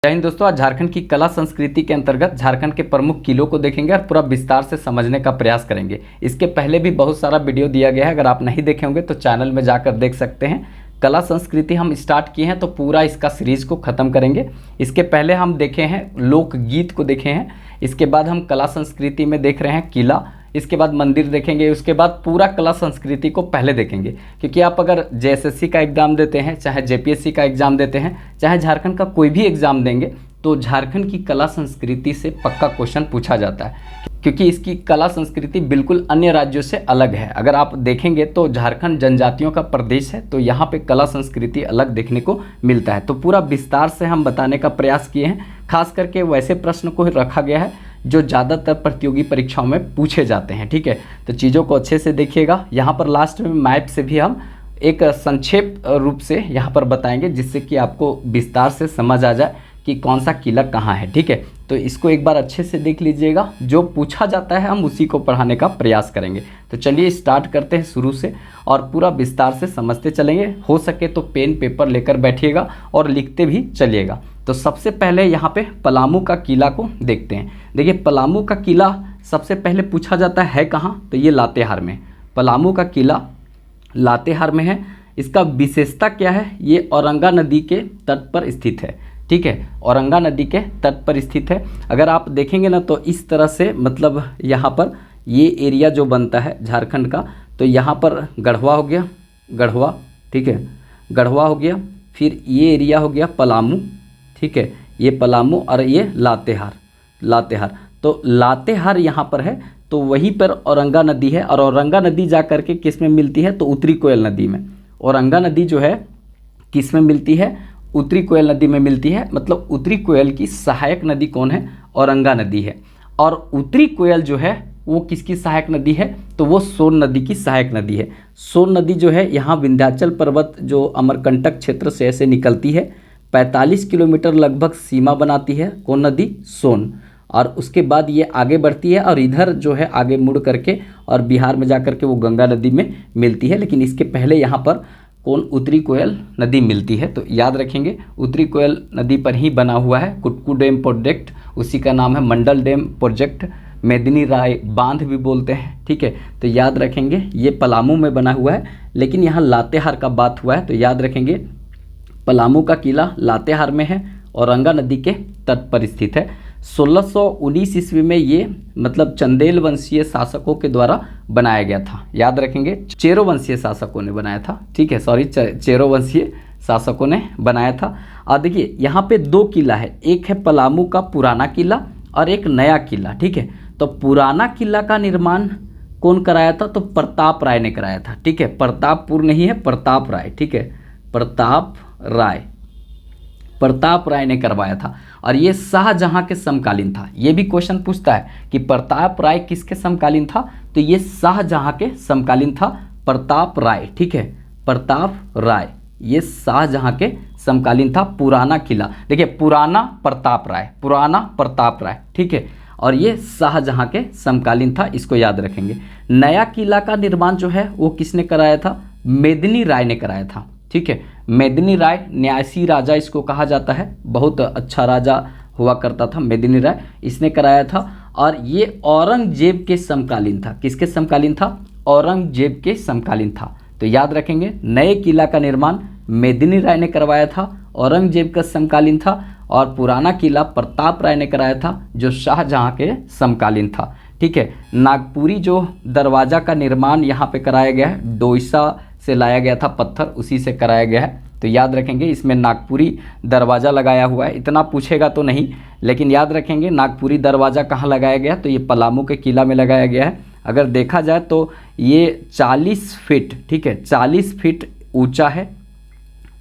जय हिंद दोस्तों, आज झारखंड की कला संस्कृति के अंतर्गत झारखंड के प्रमुख किलों को देखेंगे और पूरा विस्तार से समझने का प्रयास करेंगे। इसके पहले भी बहुत सारा वीडियो दिया गया है, अगर आप नहीं देखे होंगे तो चैनल में जाकर देख सकते हैं। कला संस्कृति हम स्टार्ट किए हैं तो पूरा इसका सीरीज को ख़त्म करेंगे। इसके पहले हम देखे हैं लोकगीत को देखे हैं, इसके बाद हम कला संस्कृति में देख रहे हैं किला, इसके बाद मंदिर देखेंगे, उसके बाद पूरा कला संस्कृति को पहले देखेंगे। क्योंकि आप अगर जेएसएससी का एग्ज़ाम देते हैं, चाहे जेपीएससी का एग्ज़ाम देते हैं, चाहे झारखंड का कोई भी एग्ज़ाम देंगे, तो झारखंड की कला संस्कृति से पक्का क्वेश्चन पूछा जाता है। क्योंकि इसकी कला संस्कृति बिल्कुल अन्य राज्यों से अलग है। अगर आप देखेंगे तो झारखंड जनजातियों का प्रदेश है, तो यहाँ पे कला संस्कृति अलग देखने को मिलता है। तो पूरा विस्तार से हम बताने का प्रयास किए हैं। खास करके वैसे प्रश्न को रखा गया है जो ज़्यादातर प्रतियोगी परीक्षाओं में पूछे जाते हैं। ठीक है, तो चीज़ों को अच्छे से देखिएगा। यहाँ पर लास्ट में मैप से भी हम एक संक्षेप रूप से यहाँ पर बताएंगे, जिससे कि आपको विस्तार से समझ आ जाए कि कौन सा किला कहाँ है। ठीक है, तो इसको एक बार अच्छे से देख लीजिएगा। जो पूछा जाता है हम उसी को पढ़ाने का प्रयास करेंगे। तो चलिए स्टार्ट करते हैं शुरू से और पूरा विस्तार से समझते चलेंगे। हो सके तो पेन पेपर लेकर बैठिएगा और लिखते भी चलिएगा। तो सबसे पहले यहाँ पे पलामू का किला को देखते हैं। देखिए, पलामू का किला सबसे पहले पूछा जाता है कहाँ, तो ये लातेहार में। पलामू का किला लातेहार में है। इसका विशेषता क्या है, ये औरंगा नदी के तट पर स्थित है। ठीक है, औरंगा नदी के तट पर स्थित है। अगर आप देखेंगे ना तो इस तरह से, मतलब यहाँ पर ये एरिया जो बनता है झारखंड का, तो यहाँ पर गढ़वा हो गया, गढ़वा, ठीक है, गढ़वा हो गया, फिर ये एरिया हो गया पलामू, ठीक है, ये पलामू और ये लातेहार, लातेहार। तो लातेहार यहाँ पर है, तो वहीं पर औरंगा नदी है। और औरंगा नदी जा कर के किस में मिलती है, तो उत्तरी कोयल नदी में। औरंगा नदी जो है किस में मिलती है, उत्तरी कोयल नदी में मिलती है। मतलब उत्तरी कोयल की सहायक नदी कौन है, औरंगा नदी है। और उत्तरी कोयल जो है वो किसकी सहायक नदी है, तो वो सोन नदी की सहायक नदी है। सोन नदी जो है यहाँ विंध्याचल पर्वत जो अमरकंटक क्षेत्र से ऐसे निकलती है, 45 किलोमीटर लगभग सीमा बनाती है। कौन नदी, सोन। और उसके बाद ये आगे बढ़ती है और इधर जो है आगे मुड़ करके और बिहार में जा कर के वो गंगा नदी में मिलती है। लेकिन इसके पहले यहाँ पर कौन, उत्तरी कोयल नदी मिलती है। तो याद रखेंगे उत्तरी कोयल नदी पर ही बना हुआ है कुटकू डैम प्रोजेक्ट, उसी का नाम है मंडल डैम प्रोजेक्ट, मेदिनी राय बांध भी बोलते हैं। ठीक है, तो याद रखेंगे ये पलामू में बना हुआ है। लेकिन यहाँ लातेहार का बात हुआ है, तो याद रखेंगे पलामू का किला लातेहार में है, औरंगा नदी के तट पर स्थित है। 1619 ईस्वी में ये मतलब चंदेल वंशीय शासकों के द्वारा बनाया गया था। याद रखेंगे चेरो वंशीय शासकों ने बनाया था। ठीक है, सॉरी, चेरो वंशीय शासकों ने बनाया था। और देखिए यहाँ पे दो किला है, एक है पलामू का पुराना किला और एक नया किला। ठीक है, तो पुराना किला का निर्माण कौन कराया था, तो प्रताप राय ने कराया था। ठीक है, प्रतापपुर नहीं है, प्रताप राय। ठीक है, प्रताप राय, प्रताप राय ने करवाया था। और ये शाहजहां के समकालीन था। ये भी क्वेश्चन पूछता है कि प्रताप राय किसके समकालीन था, तो ये शाहजहां के समकालीन था, प्रताप राय। ठीक है, प्रताप राय ये शाहजहां के समकालीन था। पुराना किला देखिए, पुराना प्रताप राय, पुराना प्रताप राय। ठीक है, और ये शाहजहां के समकालीन था, इसको याद रखेंगे। नया किला का निर्माण जो है वो किसने कराया था, मेदिनी राय ने कराया था। ठीक है, मेदिनी राय न्यासी राजा इसको कहा जाता है, बहुत अच्छा राजा हुआ करता था मेदिनी राय, इसने कराया था। और ये औरंगजेब के समकालीन था। किसके समकालीन था, औरंगजेब के समकालीन था। तो याद रखेंगे नए किला का निर्माण मेदिनी राय ने करवाया था, औरंगजेब का समकालीन था। और पुराना किला प्रताप राय ने कराया था, जो शाहजहां के समकालीन था। ठीक है, नागपुरी जो दरवाज़ा का निर्माण यहाँ पे कराया गया है, डोईसा से लाया गया था पत्थर, उसी से कराया गया है। तो याद रखेंगे इसमें नागपुरी दरवाज़ा लगाया हुआ है। इतना पूछेगा तो नहीं, लेकिन याद रखेंगे नागपुरी दरवाज़ा कहाँ लगाया गया, तो ये पलामू के किला में लगाया गया है। अगर देखा जाए तो ये 40 फीट, ठीक है, 40 फीट ऊंचा है,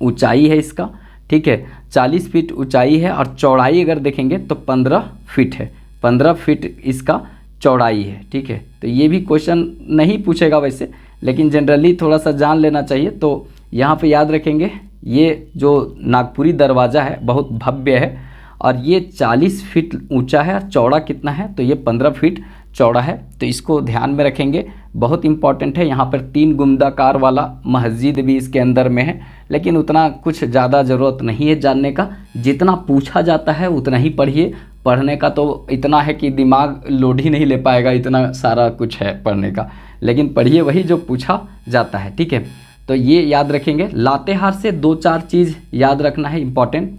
ऊंचाई है इसका। ठीक है, 40 फीट ऊंचाई है और चौड़ाई अगर देखेंगे तो 15 फीट है, 15 फीट इसका चौड़ाई है। ठीक है, तो ये भी क्वेश्चन नहीं पूछेगा वैसे, लेकिन जनरली थोड़ा सा जान लेना चाहिए। तो यहाँ पे याद रखेंगे ये जो नागपुरी दरवाज़ा है बहुत भव्य है और ये 40 फीट ऊंचा है और चौड़ा कितना है, तो ये 15 फीट चौड़ा है, तो इसको ध्यान में रखेंगे, बहुत इंपॉर्टेंट है। यहाँ पर 3 गुंबदाकार वाला मस्जिद भी इसके अंदर में है, लेकिन उतना कुछ ज़्यादा ज़रूरत नहीं है जानने का, जितना पूछा जाता है उतना ही पढ़िए। पढ़ने का तो इतना है कि दिमाग लोड ही नहीं ले पाएगा, इतना सारा कुछ है पढ़ने का, लेकिन पढ़िए वही जो पूछा जाता है, ठीक है। तो ये याद रखेंगे। लातेहार से 2-4 चीज़ याद रखना है इंपॉर्टेंट।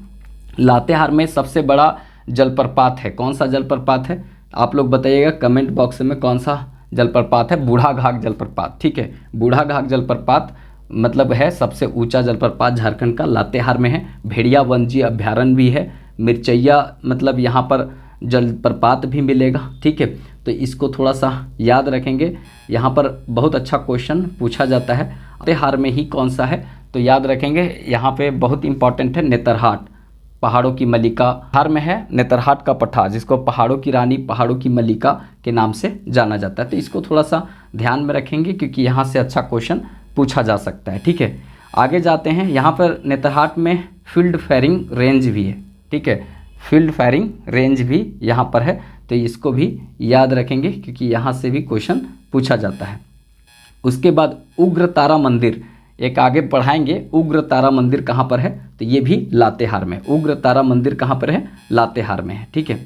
लातेहार में सबसे बड़ा जलप्रपात है, कौन सा जलप्रपात है आप लोग बताइएगा कमेंट बॉक्स में, कौन सा जलप्रपात है? बूढ़ा घाघ जलप्रपात, ठीक है। बूढ़ा घाघ जलप्रपात मतलब है सबसे ऊंचा जलप्रपात झारखंड का, लातेहार में है। भेड़िया वन्यजीव अभ्यारण्य भी है। मिर्चैया मतलब यहाँ पर जलप्रपात भी मिलेगा, ठीक है। तो इसको थोड़ा सा याद रखेंगे, यहाँ पर बहुत अच्छा क्वेश्चन पूछा जाता है। लातेहार में ही कौन सा है तो याद रखेंगे। यहाँ पे बहुत इंपॉर्टेंट है नेतरहाट, पहाड़ों की मल्लिका हार में है नेतरहाट का पठार, जिसको पहाड़ों की रानी, पहाड़ों की मल्लिका के नाम से जाना जाता है। तो इसको थोड़ा सा ध्यान में रखेंगे क्योंकि यहाँ से अच्छा क्वेश्चन पूछा जा सकता है, ठीक है। आगे जाते हैं। यहाँ पर नेतरहाट में फील्ड फायरिंग रेंज भी है, ठीक है। फील्ड फायरिंग रेंज भी यहाँ पर है, तो इसको भी याद रखेंगे क्योंकि यहाँ से भी क्वेश्चन पूछा जाता है। उसके बाद उग्र तारा मंदिर, एक आगे पढ़ाएंगे। उग्र तारा मंदिर कहाँ पर है तो ये भी लातेहार में। उग्र तारा मंदिर कहाँ पर है? लातेहार में है, ठीक है।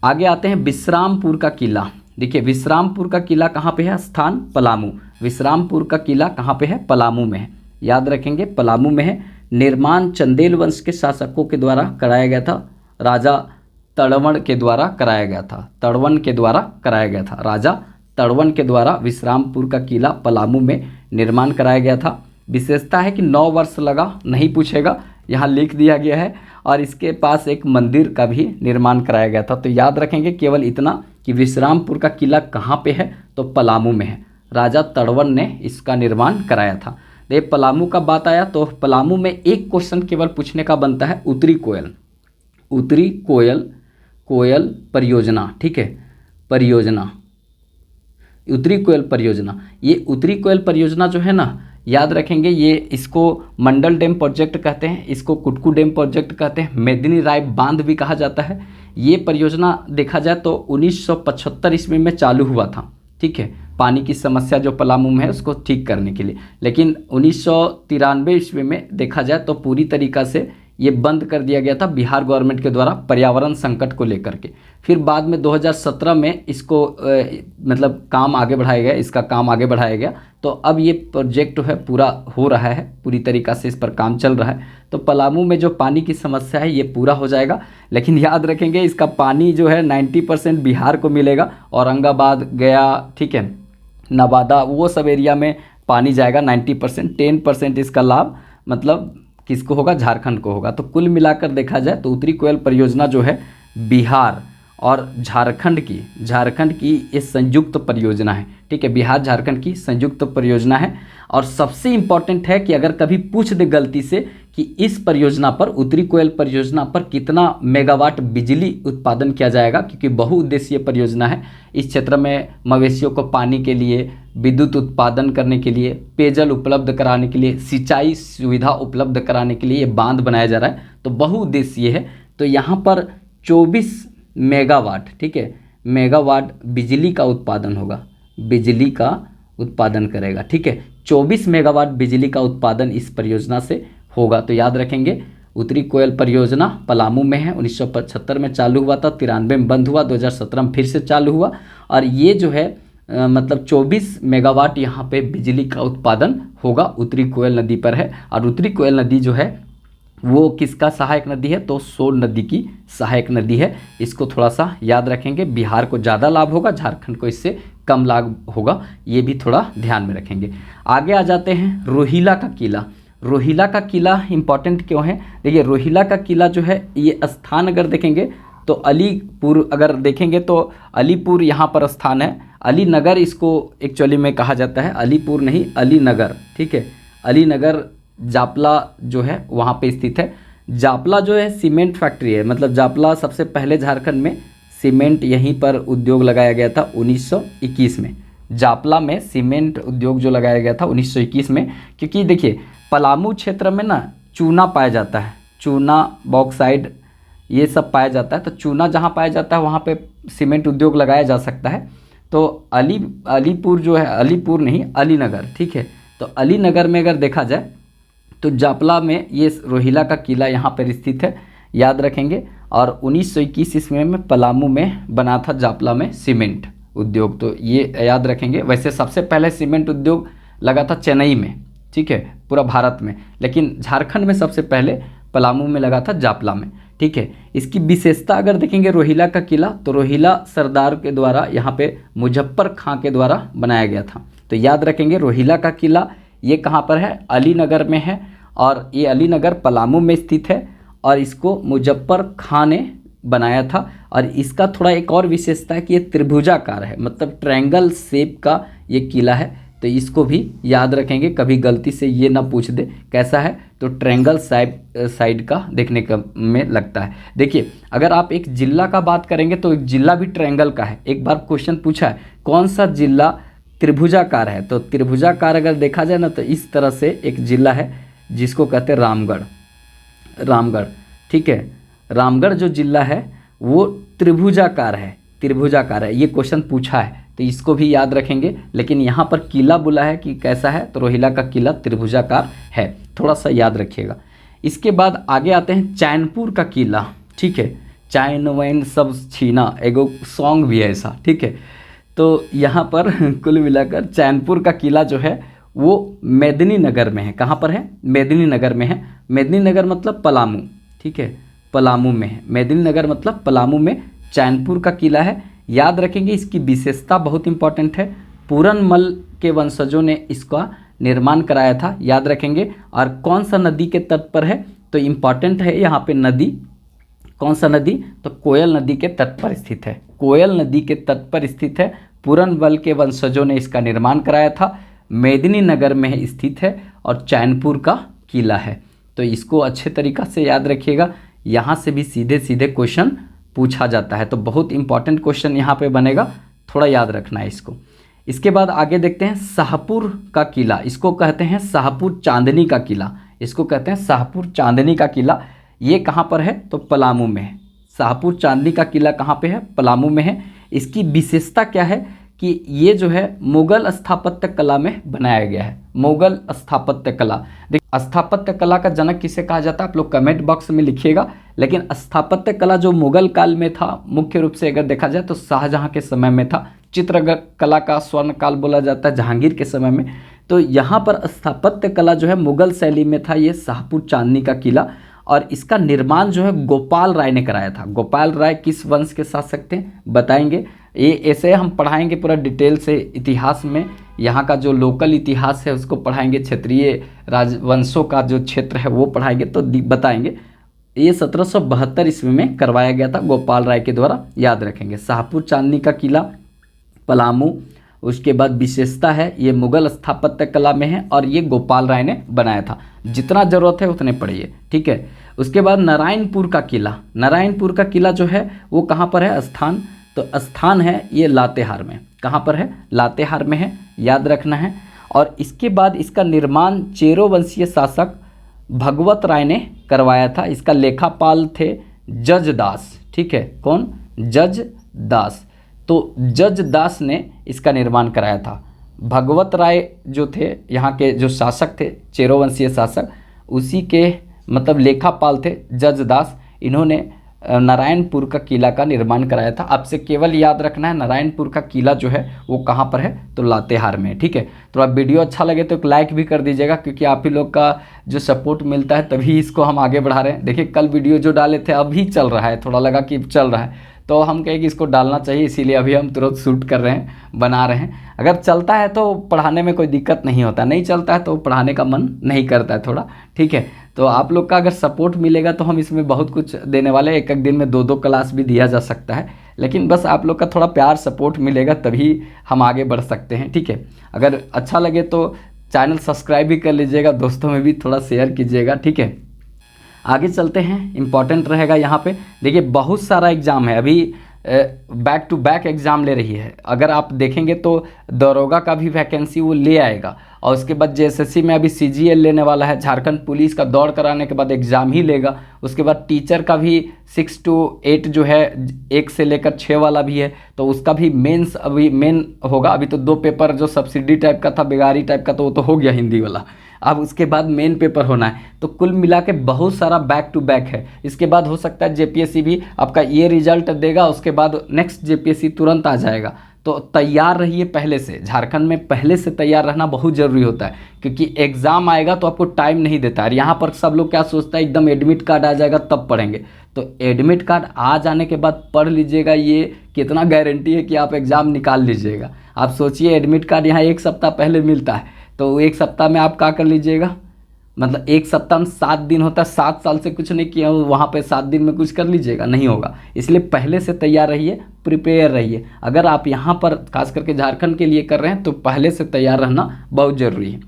आगे आते हैं विश्रामपुर का किला। देखिए विश्रामपुर का किला कहाँ पे है? स्थान पलामू। विश्रामपुर का किला कहाँ पे है? पलामू में है, याद रखेंगे पलामू में है। निर्माण चंदेल वंश के शासकों के द्वारा कराया गया था, राजा तड़वन के द्वारा कराया गया था। तड़वन के द्वारा कराया गया था, राजा तड़वन के द्वारा विश्रामपुर का किला पलामू में निर्माण कराया गया था। विशेषता है कि 9 वर्ष लगा, नहीं पूछेगा, यहाँ लिख दिया गया है। और इसके पास एक मंदिर का भी निर्माण कराया गया था। तो याद रखेंगे केवल इतना कि विश्रामपुर का किला कहाँ पे है तो पलामू में है, राजा तड़वन ने इसका निर्माण कराया था। ये पलामू का बात आया तो पलामू में एक क्वेश्चन केवल पूछने का बनता है, उत्तरी कोयल। उत्तरी कोयल, कोयल परियोजना, ठीक है, परियोजना, उत्तरी कोयल परियोजना। ये उत्तरी कोयल परियोजना जो है ना, याद रखेंगे ये इसको मंडल डैम प्रोजेक्ट कहते हैं, इसको कुटकू डैम प्रोजेक्ट कहते हैं, मेदिनी राय बांध भी कहा जाता है। ये परियोजना देखा जाए तो 1975 ईस्वी में चालू हुआ था, ठीक है, पानी की समस्या जो पलामू में है उसको ठीक करने के लिए। लेकिन 1993 ईस्वी में देखा जाए तो पूरी तरीक़ा से ये बंद कर दिया गया था बिहार गवर्नमेंट के द्वारा पर्यावरण संकट को लेकर के। फिर बाद में 2017 में इसको मतलब काम आगे बढ़ाया गया, इसका काम आगे बढ़ाया गया। तो अब ये प्रोजेक्ट है पूरा हो रहा है, पूरी तरीक़ा से इस पर काम चल रहा है। तो पलामू में जो पानी की समस्या है ये पूरा हो जाएगा। लेकिन याद रखेंगे इसका पानी जो है 90% बिहार को मिलेगा, औरंगाबाद, गया, ठीक है, नवादा, वो सब एरिया में पानी जाएगा 90%। 10% इसका लाभ मतलब किसको होगा? झारखंड को होगा। तो कुल मिलाकर देखा जाए तो उत्तरी कोयल परियोजना जो है बिहार और झारखंड की ये संयुक्त परियोजना है, ठीक है, बिहार झारखंड की संयुक्त परियोजना है। और सबसे इम्पॉर्टेंट है कि अगर कभी पूछ दे गलती से कि इस परियोजना पर, उत्तरी कोयल परियोजना पर कितना मेगावाट बिजली उत्पादन किया जाएगा, क्योंकि बहुउद्देशीय परियोजना है। इस क्षेत्र में मवेशियों को पानी के लिए, विद्युत उत्पादन करने के लिए, पेयजल उपलब्ध कराने के लिए, सिंचाई सुविधा उपलब्ध कराने के लिए ये बांध बनाया जा रहा है। तो बहुउद्देशीय है। तो यहाँ पर 24 मेगावाट, ठीक है, मेगावाट बिजली का उत्पादन होगा, बिजली का उत्पादन करेगा, ठीक है। 24 मेगावाट बिजली का उत्पादन इस परियोजना से होगा। तो याद रखेंगे उत्तरी कोयल परियोजना पलामू में है, 1975 में चालू हुआ था, 93 में बंद हुआ, 2017 में फिर से चालू हुआ। और ये जो है मतलब 24 मेगावाट यहाँ पे बिजली का उत्पादन होगा, उत्तरी कोयल नदी पर है। और उत्तरी कोयल नदी जो है वो किसका सहायक नदी है तो सोन नदी की सहायक नदी है। इसको थोड़ा सा याद रखेंगे। बिहार को ज़्यादा लाभ होगा, झारखंड को इससे कम लाभ होगा, ये भी थोड़ा ध्यान में रखेंगे। आगे आ जाते हैं रोहिला का किला। रोहिला का किला इंपॉर्टेंट क्यों है? देखिए रोहिला का किला जो है ये स्थान अगर देखेंगे तो अलीपुर, अगर देखेंगे तो अलीपुर यहाँ पर स्थान है। अलीनगर इसको एक्चुअली में कहा जाता है, अलीपुर नहीं अलीनगर, ठीक है। अलीनगर जापला जो है वहाँ पे स्थित है। जापला जो है सीमेंट फैक्ट्री है, मतलब जापला सबसे पहले झारखंड में सीमेंट यहीं पर उद्योग लगाया गया था 1921 में। जापला में सीमेंट उद्योग जो लगाया गया था 1921 में, क्योंकि देखिए पलामू क्षेत्र में ना चूना पाया जाता है, चूना, बॉक्साइड, ये सब पाया जाता है। तो चूना जहाँ पाया जाता है वहाँ पे सीमेंट उद्योग लगाया जा सकता है। तो अलीपुर जो है, अलीपुर नहीं अलीनगर, ठीक है। तो अलीनगर में अगर देखा जाए तो जापला में ये रोहिला का किला यहाँ पर स्थित है, याद रखेंगे। और 1921 ईस्वी में पलामू में बना था जापला में सीमेंट उद्योग, तो ये याद रखेंगे। वैसे सबसे पहले सीमेंट उद्योग लगा था चेन्नई में, ठीक है, पूरा भारत में, लेकिन झारखंड में सबसे पहले पलामू में लगा था, जापला में, ठीक है। इसकी विशेषता अगर देखेंगे रोहिला का किला, तो रोहिला सरदार के द्वारा यहाँ पे मुजफ्फर खां के द्वारा बनाया गया था। तो याद रखेंगे रोहिला का किला ये कहाँ पर है, अलीनगर में है, और ये अलीनगर पलामू में स्थित है, और इसको मुजफ्फर खां ने बनाया था। और इसका थोड़ा एक और विशेषता है कि ये त्रिभुजाकार है, मतलब ट्रायंगल शेप का ये किला है। तो इसको भी याद रखेंगे, कभी गलती से ये ना पूछ दे कैसा है, तो ट्रायंगल साइड का देखने का में लगता है। देखिए अगर आप एक जिला का बात करेंगे तो एक जिला भी ट्रायंगल का है। एक बार क्वेश्चन पूछा है कौन सा जिला त्रिभुजाकार है, तो त्रिभुजाकार अगर देखा जाए ना तो इस तरह से एक जिला है जिसको कहते हैं रामगढ़, ठीक है। रामगढ़ जो जिला है वो त्रिभुजाकार है, ये क्वेश्चन पूछा है, तो इसको भी याद रखेंगे। लेकिन यहाँ पर किला बोला है कि कैसा है, तो रोहिला का किला त्रिभुजाकार है, थोड़ा सा याद रखिएगा। इसके बाद आगे आते हैं चैनपुर का किला, ठीक है। चैन वैन सब छीना, एगो सॉन्ग भी है ऐसा, ठीक है। तो यहाँ पर कुल मिलाकर चैनपुर का किला जो है वो मेदिनीनगर में है। कहाँ पर है, मेदिनीनगर में है। मेदिनीनगर मतलब पलामू, ठीक है, पलामू में है। मेदिनीनगर मतलब पलामू में चैनपुर का किला है, याद रखेंगे। इसकी विशेषता बहुत इंपॉर्टेंट है, पूरनमल के वंशजों ने इसका निर्माण कराया था, याद रखेंगे। और कौन सा नदी के तट पर है, तो इम्पॉर्टेंट है यहाँ पे नदी, कौन सा नदी, तो कोयल नदी के तट पर स्थित है, कोयल नदी के तट पर स्थित है। पूरनमल के वंशजों ने इसका निर्माण कराया था, मेदिनीनगर में स्थित है, और चैनपुर का किला है। तो इसको अच्छे तरीक़ा से याद रखिएगा, यहाँ से भी सीधे सीधे क्वेश्चन पूछा जाता है। तो बहुत इंपॉर्टेंट क्वेश्चन यहाँ पे बनेगा, थोड़ा याद रखना है इसको। इसके बाद आगे देखते हैं शाहपुर का किला, इसको कहते हैं शाहपुर चांदनी का किला, इसको कहते हैं शाहपुर चांदनी का किला। ये कहाँ पर है, तो पलामू में है। शाहपुर चांदनी का किला कहाँ पे है, पलामू में है। इसकी विशेषता क्या है कि ये जो है मुगल स्थापत्य कला में बनाया गया है, मुगल स्थापत्य कला। देखिए स्थापत्य कला का जनक किसे कहा जाता है, आप लोग कमेंट बॉक्स में लिखिएगा। लेकिन स्थापत्य कला जो मुगल काल में था, मुख्य रूप से अगर देखा जाए तो शाहजहां के समय में था। चित्र कला का स्वर्ण काल बोला जाता है जहांगीर के समय में। तो यहाँ पर स्थापत्य कला जो है मुगल शैली में था, ये शाहपुर चांदनी का किला। और इसका निर्माण जो है गोपाल राय ने कराया था। गोपाल राय किस वंश के शासक थे बताएंगे, ये ऐसे हम पढ़ाएंगे पूरा डिटेल से इतिहास में। यहाँ का जो लोकल इतिहास है उसको पढ़ाएंगे, क्षेत्रीय राजवंशों का जो क्षेत्र है वो पढ़ाएंगे, तो बताएंगे। ये 1772 ईस्वी में करवाया गया था गोपाल राय के द्वारा, याद रखेंगे। शाहपुर चांदनी का किला पलामू, उसके बाद विशेषता है ये मुगल स्थापत्य कला में है, और ये गोपाल राय ने बनाया था। जितना ज़रूरत है उतने पढ़िए, ठीक है। उसके बाद नारायणपुर का किला, नारायणपुर का किला जो है वो कहाँ पर है, स्थान, तो स्थान है ये लातेहार में। कहाँ पर है, लातेहार में है, याद रखना है। और इसके बाद इसका निर्माण चेरो वंशीय शासक भगवत राय ने करवाया था। इसका लेखापाल थे जज दास, ठीक है, कौन, जज दास। तो जज दास ने इसका निर्माण कराया था। भगवत राय जो थे यहाँ के जो शासक थे, चेरो वंशीय शासक, उसी के मतलब लेखापाल थे जज दास। इन्होंने नारायणपुर का किला का निर्माण कराया था। आपसे केवल याद रखना है नारायणपुर का किला जो है वो कहाँ पर है, तो लातेहार में, ठीक है। तो आप वीडियो अच्छा लगे तो एक लाइक भी कर दीजिएगा, क्योंकि आप ही लोग का जो सपोर्ट मिलता है तभी इसको हम आगे बढ़ा रहे हैं। देखिए कल वीडियो जो डाले थे अभी चल रहा है, थोड़ा लगा कि चल रहा है, तो हम कहें कि इसको डालना चाहिए, इसीलिए अभी हम तुरंत शूट कर रहे हैं, बना रहे हैं। अगर चलता है तो पढ़ाने में कोई दिक्कत नहीं होता, नहीं चलता है तो पढ़ाने का मन नहीं करता है थोड़ा, ठीक है। तो आप लोग का अगर सपोर्ट मिलेगा तो हम इसमें बहुत कुछ देने वाले हैं। एक दिन में 2-2 क्लास भी दिया जा सकता है, लेकिन बस आप लोग का थोड़ा प्यार सपोर्ट मिलेगा तभी हम आगे बढ़ सकते हैं, ठीक है। अगर अच्छा लगे तो चैनल सब्सक्राइब भी कर लीजिएगा, दोस्तों में भी थोड़ा शेयर कीजिएगा, ठीक है। आगे चलते हैं, इम्पॉर्टेंट रहेगा यहाँ पे। देखिए बहुत सारा एग्ज़ाम है, अभी बैक टू बैक एग्ज़ाम ले रही है। अगर आप देखेंगे तो दरोगा का भी वैकेंसी वो ले आएगा, और उसके बाद जेएसएससी में अभी सीजीएल लेने वाला है, झारखंड पुलिस का दौड़ कराने के बाद एग्ज़ाम ही लेगा। उसके बाद टीचर का भी 6 to 8 जो है 1 से लेकर 6 वाला भी है, तो उसका भी मेंस अभी मेन होगा। अभी तो 2 पेपर जो सब्सिडी टाइप का था, बेगारी टाइप का, तो वो तो हो गया हिंदी वाला, अब उसके बाद मेन पेपर होना है। तो कुल मिला के बहुत सारा बैक टू बैक है। इसके बाद हो सकता है जेपीएससी भी आपका ये रिजल्ट देगा, उसके बाद नेक्स्ट जेपीएससी तुरंत आ जाएगा। तो तैयार रहिए पहले से, झारखंड में पहले से तैयार रहना बहुत ज़रूरी होता है, क्योंकि एग्ज़ाम आएगा तो आपको टाइम नहीं देता है। यहाँ पर सब लोग क्या सोचता है, एकदम एडमिट कार्ड आ जाएगा तब पढ़ेंगे। तो एडमिट कार्ड आ जाने के बाद पढ़ लीजिएगा, ये कितना गारंटी है कि आप एग्ज़ाम निकाल लीजिएगा। आप सोचिए एडमिट कार्ड यहाँ 1 सप्ताह पहले मिलता है, तो 1 सप्ताह में आप क्या कर लीजिएगा, मतलब 1 सप्ताह में 7 दिन होता है, 7 साल से कुछ नहीं किया वहाँ पे 7 दिन में कुछ कर लीजिएगा, नहीं होगा। इसलिए पहले से तैयार रहिए, प्रिपेयर रहिए। अगर आप यहाँ पर खास करके झारखंड के लिए कर रहे हैं तो पहले से तैयार रहना बहुत ज़रूरी है।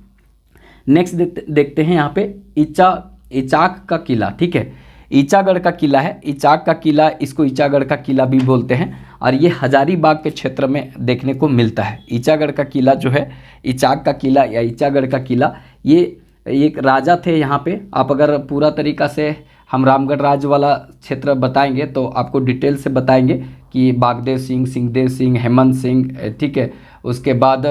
नेक्स्ट देखते हैं यहाँ पे इचाक का किला, ठीक है, ईचागढ़ का किला है। इचाक का किला, इसको ईचागढ़ का किला भी बोलते हैं, और ये हजारीबाग के क्षेत्र में देखने को मिलता है। ईचागढ़ का किला जो है, इचाक का किला या ईचागढ़ का किला, ये एक राजा थे यहाँ पे। आप अगर पूरा तरीका से हम रामगढ़ राज्य वाला क्षेत्र बताएंगे तो आपको डिटेल से बताएंगे कि बागदेव सिंह, सिंहदेव सिंह, हेमंत सिंह, ठीक है, उसके बाद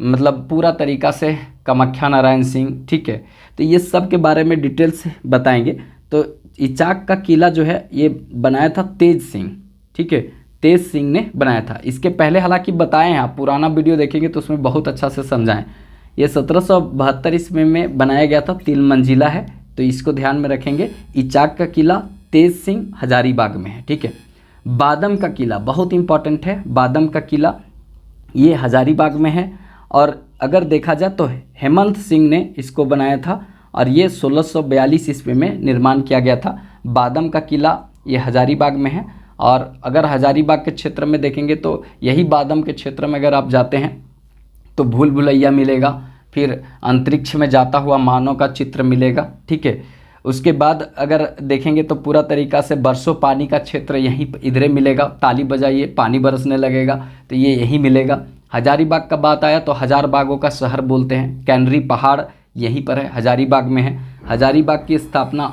मतलब पूरा तरीका से कामाख्या नारायण सिंह, ठीक है, तो ये सब के बारे में डिटेल से बताएंगे। तो इचाक का किला जो है ये बनाया था तेज सिंह, ठीक है, तेज सिंह ने बनाया था। इसके पहले हालांकि बताए हैं, आप पुराना वीडियो देखेंगे तो उसमें बहुत अच्छा से समझाएं। ये 1772 ईस्वी में बनाया गया था, 3 मंजिला है, तो इसको ध्यान में रखेंगे। इचाक का किला तेज सिंह हजारीबाग में है, ठीक है। बादम का किला बहुत इंपॉर्टेंट है, बादम का किला ये हजारीबाग में है, और अगर देखा जाए तो हेमंत सिंह ने इसको बनाया था, और ये 1642 ईस्वी में निर्माण किया गया था। बादम का किला ये हजारीबाग में है, और अगर हजारीबाग के क्षेत्र में देखेंगे तो यही बादम के क्षेत्र में अगर आप जाते हैं तो भूल भुलैया मिलेगा, फिर अंतरिक्ष में जाता हुआ मानव का चित्र मिलेगा, ठीक है। उसके बाद अगर देखेंगे तो पूरा तरीका से बरसों पानी का क्षेत्र यहीं इधरे मिलेगा, ताली बजाइए पानी बरसने लगेगा, तो ये यहीं मिलेगा। हजारीबाग का बात आया तो हजार बागों का शहर बोलते हैं, कैनरी पहाड़ यहीं पर है, हजारीबाग में है। हजारीबाग की स्थापना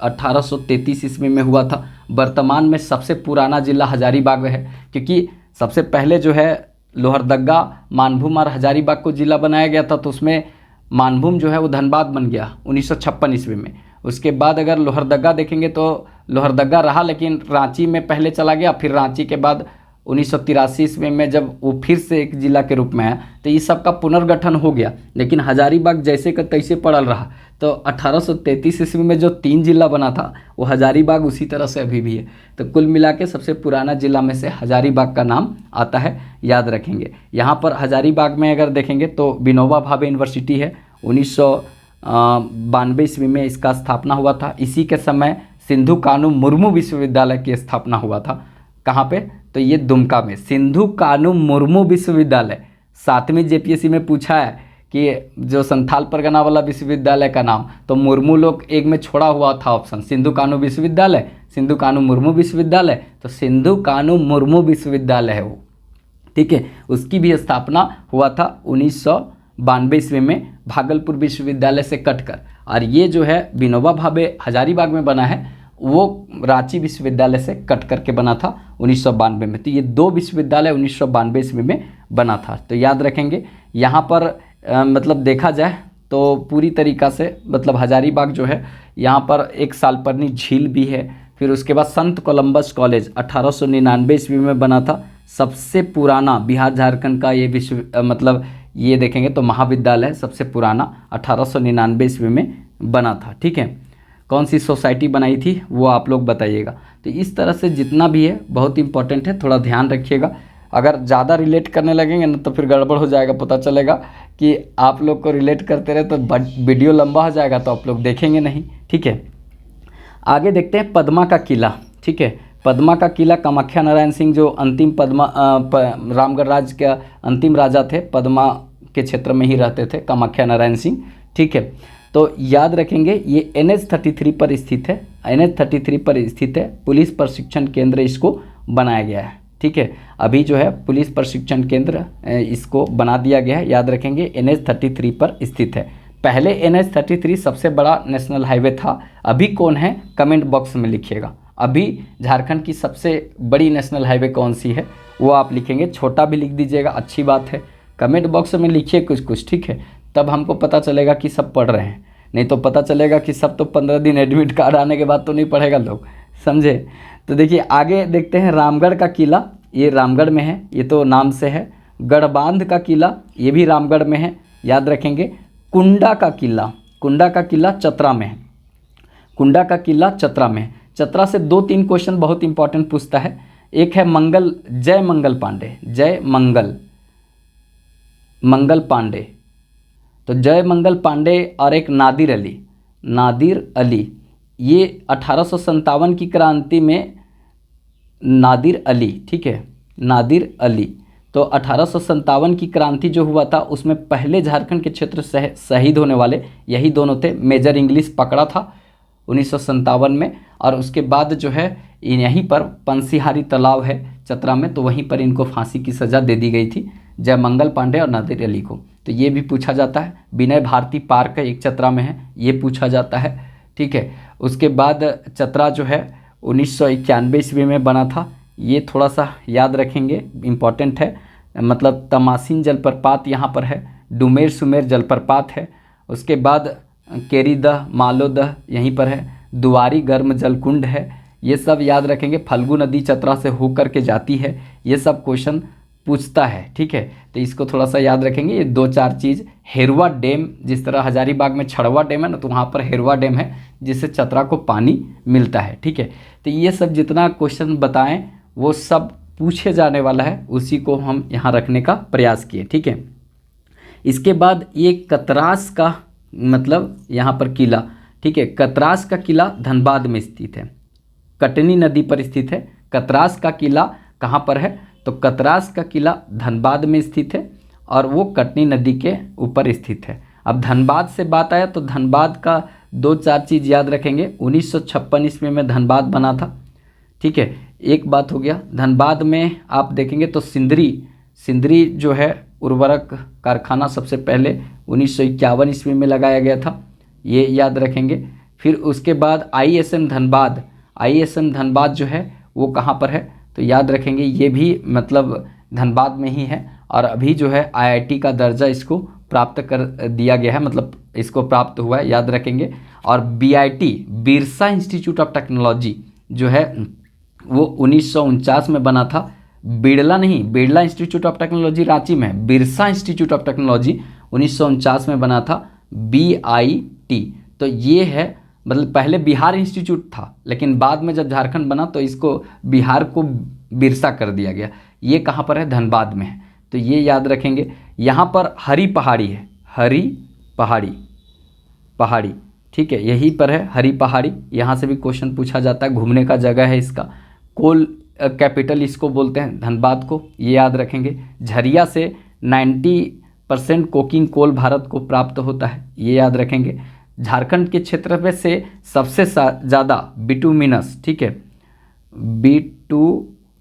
1833 ईस्वी में हुआ था। वर्तमान में सबसे पुराना जिला हजारीबाग है, क्योंकि सबसे पहले जो है लोहरदगा, मानभूम और हजारीबाग को जिला बनाया गया था, तो उसमें मानभूम जो है वो धनबाद बन गया 1956 ईस्वी में। उसके बाद अगर लोहरदगा देखेंगे तो लोहरदगा रहा, लेकिन रांची में पहले चला गया, फिर रांची के बाद 1983 ईस्वी में जब वो फिर से एक जिला के रूप में आया, तो ये सब का पुनर्गठन हो गया। लेकिन हजारीबाग जैसे का तैसे पड़ल रहा, तो 1833 ईस्वी में जो 3 जिला बना था वो हजारीबाग उसी तरह से अभी भी है। तो कुल मिला के सबसे पुराना जिला में से हजारीबाग का नाम आता है, याद रखेंगे। यहाँ पर हजारीबाग में अगर देखेंगे तो विनोबा भावे यूनिवर्सिटी है, 1992 ईस्वी में इसका स्थापना हुआ था। इसी के समय सिंधु कानू मुर्मू विश्वविद्यालय की स्थापना हुआ था। कहाँ पे, तो ये दुमका में सिंधु कानू मुर्मू विश्वविद्यालय। 7वीं जेपीएससी में पूछा है कि जो संथाल परगना वाला विश्वविद्यालय का नाम, तो मुर्मू लोग एक में छोड़ा हुआ था ऑप्शन, सिंधु कानू विश्वविद्यालय, सिंधु कानू मुर्मू विश्वविद्यालय, तो सिंधु कानू मुर्मू विश्वविद्यालय है वो, ठीक है। उसकी भी स्थापना हुआ था 1992 ईस्वी में भागलपुर विश्वविद्यालय से कटकर। और ये जो है विनोबा भावे हजारीबाग में बना है, वो रांची विश्वविद्यालय से कट करके बना था 1992 में। तो ये 2 विश्वविद्यालय 1992 ईस्वी में बना था, तो याद रखेंगे। यहाँ पर मतलब देखा जाए तो पूरी तरीका से मतलब हजारीबाग जो है, यहाँ पर एक सालपर्नी झील भी है। फिर उसके बाद संत कोलंबस कॉलेज 1899 ईस्वी में बना था, सबसे पुराना बिहार झारखंड का ये विश्व मतलब ये देखेंगे तो महाविद्यालय सबसे पुराना 1899 ईस्वी में बना था, ठीक है। कौन सी सोसाइटी बनाई थी वो आप लोग बताइएगा। तो इस तरह से जितना भी है बहुत इंपॉर्टेंट है, थोड़ा ध्यान रखिएगा। अगर ज़्यादा रिलेट करने लगेंगे ना तो फिर गड़बड़ हो जाएगा, पता चलेगा कि आप लोग को रिलेट करते रहे तो वीडियो लंबा हो जाएगा, तो आप लोग देखेंगे नहीं, ठीक है। आगे देखते हैं पद्मा का किला, ठीक है। पद्मा का किला कामाख्या नारायण सिंह जो अंतिम रामगढ़ राज्य के अंतिम राजा थे, पद्मा के क्षेत्र में ही रहते थे कामाख्या नारायण सिंह, ठीक है। तो याद रखेंगे ये NH 33 पर स्थित है, NH 33 पर स्थित है। पुलिस प्रशिक्षण केंद्र इसको बनाया गया है। ठीक है, अभी जो है पुलिस प्रशिक्षण केंद्र इसको बना दिया गया है, याद रखेंगे NH-33 पर स्थित है। पहले NH-33 सबसे बड़ा नेशनल हाईवे था, अभी कौन है कमेंट बॉक्स में लिखिएगा। अभी झारखंड की सबसे बड़ी नेशनल हाईवे कौन सी है वो आप लिखेंगे, छोटा भी लिख दीजिएगा, अच्छी बात है। कमेंट बॉक्स में लिखिए कुछ कुछ, ठीक है, तब हमको पता चलेगा कि सब पढ़ रहे हैं, नहीं तो पता चलेगा कि सब तो 15 दिन एडमिट कार्ड आने के बाद तो नहीं पढ़ेगा लोग, समझे। तो देखिए आगे देखते हैं, रामगढ़ का किला, ये रामगढ़ में है, ये तो नाम से है। गढ़बांध का किला, ये भी रामगढ़ में है, याद रखेंगे। कुंडा का किला चतरा में है, कुंडा का किला चतरा में है। चतरा से 2-3 क्वेश्चन बहुत इंपॉर्टेंट पूछता है। एक है जय मंगल पांडे, तो जय मंगल पांडे और एक नादिर अली, ये 1857 की क्रांति में नादिर अली, ठीक है, नादिर अली, तो 1857 की क्रांति जो हुआ था उसमें पहले झारखंड के क्षेत्र से शहीद होने वाले यही दोनों थे। मेजर इंग्लिश पकड़ा था 1957 में, और उसके बाद जो है यहीं पर पंसीहारी तालाब है चतरा में, तो वहीं पर इनको फांसी की सज़ा दे दी गई थी, जय मंगल पांडे और नादिर अली को। तो ये भी पूछा जाता है। विनय भारती पार्क एक चतरा में है, ये पूछा जाता है, ठीक है। उसके बाद चतरा जो है 1991 ईस्वी में बना था, ये थोड़ा सा याद रखेंगे, इम्पॉर्टेंट है। मतलब तमासिन जलप्रपात यहाँ पर है, डुमेर सुमेर जलप्रपात है। उसके बाद केरीदह मालोदह यहीं पर है, दुआरी गर्म जलकुंड है, ये सब याद रखेंगे। फल्गु नदी चतरा से होकर के जाती है, ये सब क्वेश्चन पूछता है, ठीक है, तो इसको थोड़ा सा याद रखेंगे। ये 2-4 चीज़, हेरवा डैम, जिस तरह हजारीबाग में छड़वा डैम है ना, तो वहाँ पर हेरवा डैम है जिससे चतरा को पानी मिलता है, ठीक है। तो ये सब जितना क्वेश्चन बताएं वो सब पूछे जाने वाला है, उसी को हम यहाँ रखने का प्रयास किए, ठीक है। इसके बाद ये कतरास का मतलब यहाँ पर किला, ठीक है, कतरास का किला धनबाद में स्थित है, कटनी नदी पर स्थित है। कतरास का किला कहाँ पर है, तो कतरास का किला धनबाद में स्थित है और वो कटनी नदी के ऊपर स्थित है। अब धनबाद से बात आया तो धनबाद का 2-4 चीज़ याद रखेंगे। 1956 ईस्वी में धनबाद बना था, ठीक है, एक बात हो गया। धनबाद में आप देखेंगे तो सिंदरी जो है उर्वरक कारखाना सबसे पहले 1951 ईस्वी में लगाया गया था, ये याद रखेंगे। फिर उसके बाद ISM धनबाद जो है वो कहाँ पर है, तो याद रखेंगे ये भी मतलब धनबाद में ही है, और अभी जो है IIT का दर्जा इसको प्राप्त कर दिया गया है, मतलब इसको प्राप्त हुआ है, याद रखेंगे। और BIT Birsa institute of technology जो है वो 1949 में बना था। Birla institute of technology Ranchi में है, बिरसा इंस्टीट्यूट ऑफ टेक्नोलॉजी 1949 में बना था, BIT। तो ये है, मतलब पहले बिहार इंस्टीट्यूट था, लेकिन बाद में जब झारखंड बना तो इसको बिहार को बिरसा कर दिया गया। ये कहाँ पर है, धनबाद में है, तो ये याद रखेंगे। यहाँ पर हरी पहाड़ी है, हरी पहाड़ी, ठीक है, यहीं पर है हरी पहाड़ी, यहाँ से भी क्वेश्चन पूछा जाता है, घूमने का जगह है इसका। कोल कैपिटल इसको बोलते हैं धनबाद को, ये याद रखेंगे। झरिया से 90% कोकिंग कोल भारत को प्राप्त होता है, ये याद रखेंगे। झारखंड के क्षेत्र में से सबसे ज़्यादा बिटुमिनस, ठीक है, बिटुमिनस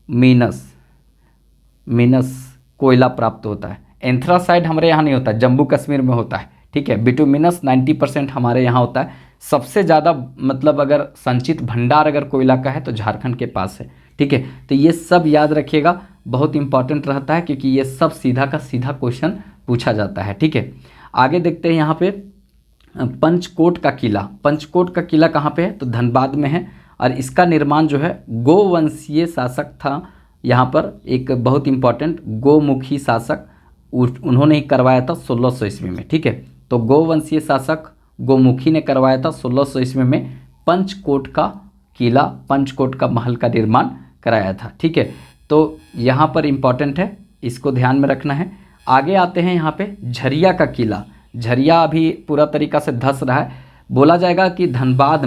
कोयला प्राप्त होता है। एंथ्रासाइड हमारे यहाँ नहीं होता, जम्मू कश्मीर में होता है, ठीक है। बिटुमिनस 90% हमारे यहाँ होता है। सबसे ज़्यादा मतलब अगर संचित भंडार अगर कोयला का है तो झारखंड के पास है, ठीक है। तो ये सब याद रखिएगा, बहुत इंपॉर्टेंट रहता है, क्योंकि ये सब सीधा का सीधा क्वेश्चन पूछा जाता है, ठीक है। आगे देखते हैं यहाँ पे पंचकोट का किला कहाँ पे है, तो धनबाद में है, और इसका निर्माण जो है गोवंशीय शासक था यहाँ पर, एक बहुत इंपॉर्टेंट गोमुखी शासक, उन्होंने ही करवाया था 1600 ईस्वी में, ठीक है। तो गोवंशीय शासक गोमुखी ने करवाया था 1600 ईस्वी में पंचकोट का किला, पंचकोट का महल का निर्माण कराया था, ठीक है। तो यहाँ पर इम्पॉर्टेंट है, इसको ध्यान में रखना है। आगे आते हैं यहाँ पे झरिया का किला। झरिया अभी पूरा तरीका से धंस रहा है। बोला जाएगा कि धनबाद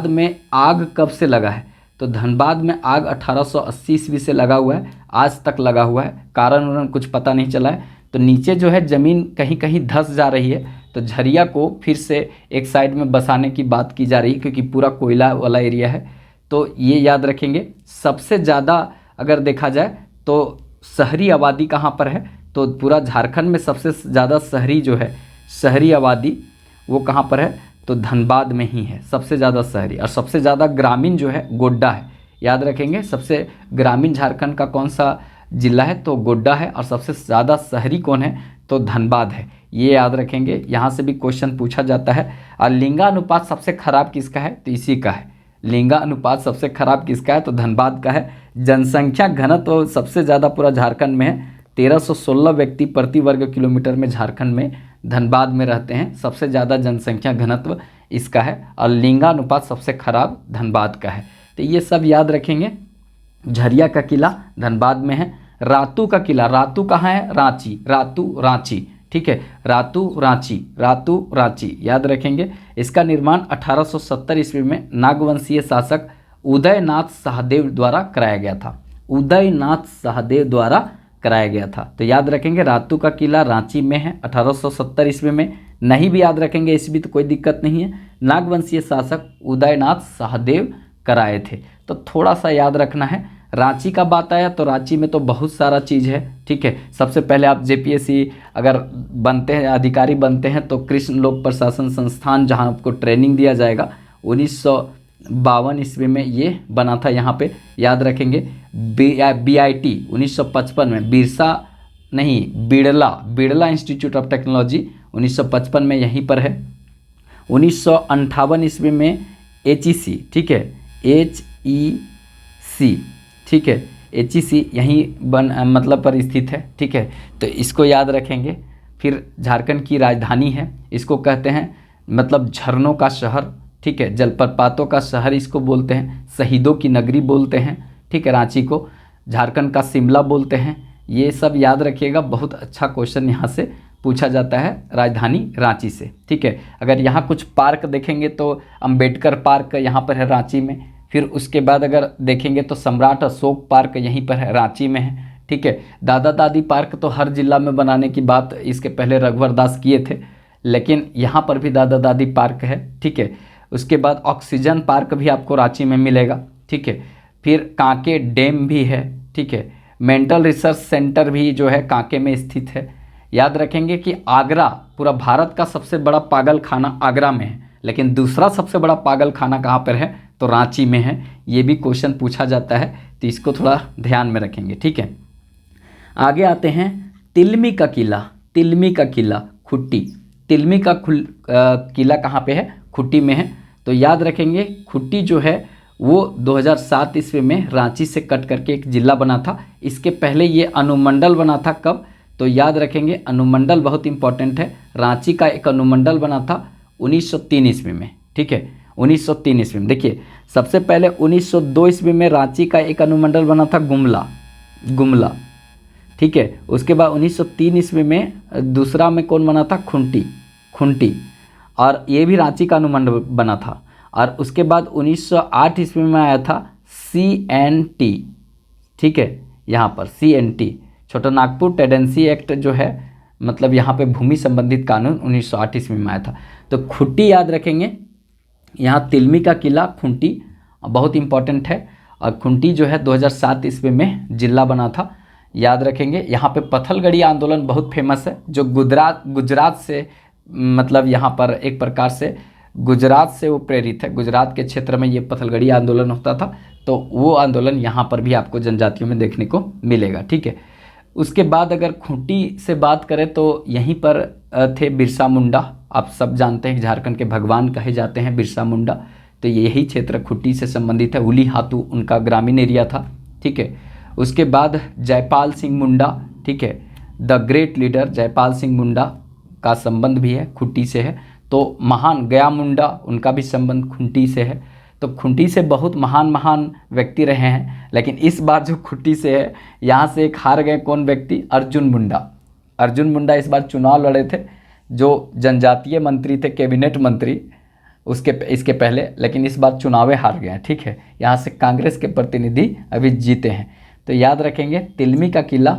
में आग कब से लगा है, तो धनबाद में आग 1880 ईस्वी से लगा हुआ है, आज तक लगा हुआ है, कारण कुछ पता नहीं चला है। तो नीचे जो है ज़मीन कहीं कहीं धंस जा रही है, तो झरिया को फिर से एक साइड में बसाने की बात की जा रही है, क्योंकि पूरा कोयला वाला एरिया है। तो ये याद रखेंगे। सबसे ज़्यादा अगर देखा जाए तो शहरी आबादी कहाँ पर है, तो पूरा झारखंड में सबसे ज़्यादा शहरी जो है, शहरी आबादी वो कहाँ पर है, तो धनबाद में ही है सबसे ज़्यादा शहरी। और सबसे ज़्यादा ग्रामीण जो है गोड्डा है, याद रखेंगे। सबसे ग्रामीण झारखंड का कौन सा जिला है, तो गोड्डा है। और सबसे ज़्यादा शहरी कौन है, तो धनबाद है, ये याद रखेंगे। यहाँ से भी क्वेश्चन पूछा जाता है। और लिंगानुपात सबसे खराब किसका है, तो इसी का है। लिंगानुपात सबसे खराब किसका है, तो धनबाद का है। जनसंख्या घनत्व तो सबसे ज़्यादा पूरा झारखंड में है, 1316 व्यक्ति प्रति वर्ग किलोमीटर में झारखंड में धनबाद में रहते हैं। सबसे ज़्यादा जनसंख्या घनत्व इसका है। और लिंगानुपात सबसे खराब धनबाद का है। तो ये सब याद रखेंगे। झरिया का किला धनबाद में है। रातू का किला, रातू कहाँ है, रांची, रातू रांची, ठीक है, रातू रांची, रातू रांची याद रखेंगे। इसका निर्माण 1870 ईस्वी में नागवंशीय शासक उदयनाथ सहदेव द्वारा कराया गया था। उदयनाथ सहदेव द्वारा कराया गया था। तो याद रखेंगे रातू का किला रांची में है 1870 ईस्वी में। नहीं भी याद रखेंगे इस भी तो कोई दिक्कत नहीं है। नागवंशीय शासक उदयनाथ सहदेव कराए थे। तो थोड़ा सा याद रखना है। रांची का बात आया तो रांची में तो बहुत सारा चीज़ है, ठीक है। सबसे पहले आप जेपीएससी अगर बनते हैं, अधिकारी बनते हैं, तो कृष्ण लोक प्रशासन संस्थान जहां आपको ट्रेनिंग दिया जाएगा 1952 ईस्वी में ये बना था यहाँ पे, याद रखेंगे। BIT 1955 में, बिड़ला इंस्टीट्यूट ऑफ टेक्नोलॉजी 1955 में यहीं पर है। 1958 ईस्वी में HEC, ठीक है, HEC, ठीक है, HEC यहीं मतलब पर स्थित है, ठीक है। तो इसको याद रखेंगे। फिर झारखंड की राजधानी है, इसको कहते हैं मतलब झरनों का शहर, ठीक है, जलप्रपातों का शहर इसको बोलते हैं, शहीदों की नगरी बोलते हैं, ठीक है। रांची को झारखंड का शिमला बोलते हैं। ये सब याद रखिएगा, बहुत अच्छा क्वेश्चन यहाँ से पूछा जाता है राजधानी रांची से, ठीक है। अगर यहाँ कुछ पार्क देखेंगे तो अंबेडकर पार्क यहाँ पर है रांची में। फिर उसके बाद अगर देखेंगे तो सम्राट अशोक पार्क यहीं पर है, रांची में है, ठीक है। दादा दादी पार्क तो हर जिला में बनाने की बात इसके पहले रघुवर दास किए थे, लेकिन यहाँ पर भी दादा दादी पार्क है, ठीक है। उसके बाद ऑक्सीजन पार्क भी आपको रांची में मिलेगा, ठीक है। फिर कांके डैम भी है, ठीक है। मेंटल रिसर्च सेंटर भी जो है कांके में स्थित है। याद रखेंगे कि आगरा, पूरा भारत का सबसे बड़ा पागल खाना आगरा में है, लेकिन दूसरा सबसे बड़ा पागल खाना कहाँ पर है, तो रांची में है। ये भी क्वेश्चन पूछा जाता है, तो इसको थोड़ा ध्यान में रखेंगे, ठीक है। आगे आते हैं तिलमी का किला। तिलमी का किला खुट्टी, तिलमी का किला कहाँ पे है, खुट्टी में है। तो याद रखेंगे खुट्टी जो है वो 2007 ईस्वी में रांची से कट करके एक जिला बना था। इसके पहले ये अनुमंडल बना था, कब, तो याद रखेंगे अनुमंडल बहुत इंपॉर्टेंट है। रांची का एक अनुमंडल बना था 1903 ईस्वी में, ठीक है, 1903 ईस्वी में। देखिए सबसे पहले 1902 ईस्वी में रांची का एक अनुमंडल बना था गुमला, ठीक है। उसके बाद 1903 ईस्वी में दूसरा में कौन बना था, खुंटी, और ये भी रांची का अनुमंडल बना था। और उसके बाद 1908 ईस्वी में आया था CNT, ठीक है, यहाँ पर CNT छोटा नागपुर टेंडेंसी एक्ट जो है, मतलब यहाँ पे भूमि संबंधित कानून 1908 ईस्वी में आया था। तो खुट्टी याद रखेंगे। यहाँ तिलमी का किला खुंटी बहुत इंपॉर्टेंट है। और खुंटी जो है 2007 ईस्वी में जिला बना था, याद रखेंगे। यहाँ पे पत्थलगड़ी आंदोलन बहुत फेमस है, जो गुजरात से मतलब यहाँ पर एक प्रकार से गुजरात से वो प्रेरित है। गुजरात के क्षेत्र में ये पत्थलगड़ी आंदोलन होता था, तो वो आंदोलन यहाँ पर भी आपको जनजातियों में देखने को मिलेगा, ठीक है। उसके बाद अगर खूंटी से बात करें तो यहीं पर थे बिरसा मुंडा। आप सब जानते हैं झारखंड के भगवान कहे जाते हैं बिरसा मुंडा, तो यही क्षेत्र खूंटी से संबंधित है। उली हाथू उनका ग्रामीण एरिया था, ठीक है। उसके बाद जयपाल सिंह मुंडा, ठीक है, the great leader Jaipal Singh Munda का संबंध भी है, खूंटी से है। तो महान गया मुंडा, उनका भी संबंध खूंटी से है। तो खूंटी से बहुत महान व्यक्ति रहे हैं, लेकिन इस बार जो खूंटी से है यहाँ से एक हार गए कौन व्यक्ति, अर्जुन मुंडा इस बार चुनाव लड़े थे, जो जनजातीय मंत्री थे, कैबिनेट मंत्री इसके पहले, लेकिन इस बार चुनावें हार गए हैं, ठीक है। यहाँ से कांग्रेस के प्रतिनिधि अभी जीते हैं। तो याद रखेंगे तिलमी का किला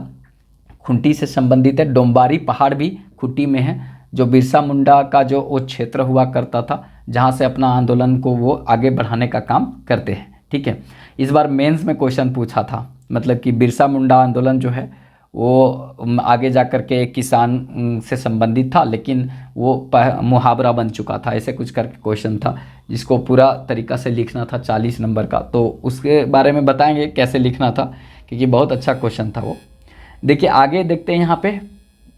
खूंटी से संबंधित है। डोम्बारी पहाड़ भी खूंटी में है, जो बिरसा मुंडा का जो वो क्षेत्र हुआ करता था, जहाँ से अपना आंदोलन को वो आगे बढ़ाने का काम करते हैं, ठीक है। इस बार मेंस में क्वेश्चन पूछा था, मतलब कि बिरसा मुंडा आंदोलन जो है वो आगे जा कर के किसान से संबंधित था, लेकिन वो मुहावरा बन चुका था, ऐसे कुछ करके क्वेश्चन था जिसको पूरा तरीका से लिखना था 40 नंबर का। तो उसके बारे में बताएंगे कैसे लिखना था, क्योंकि बहुत अच्छा क्वेश्चन था वो। देखिए आगे देखते हैं यहाँ पे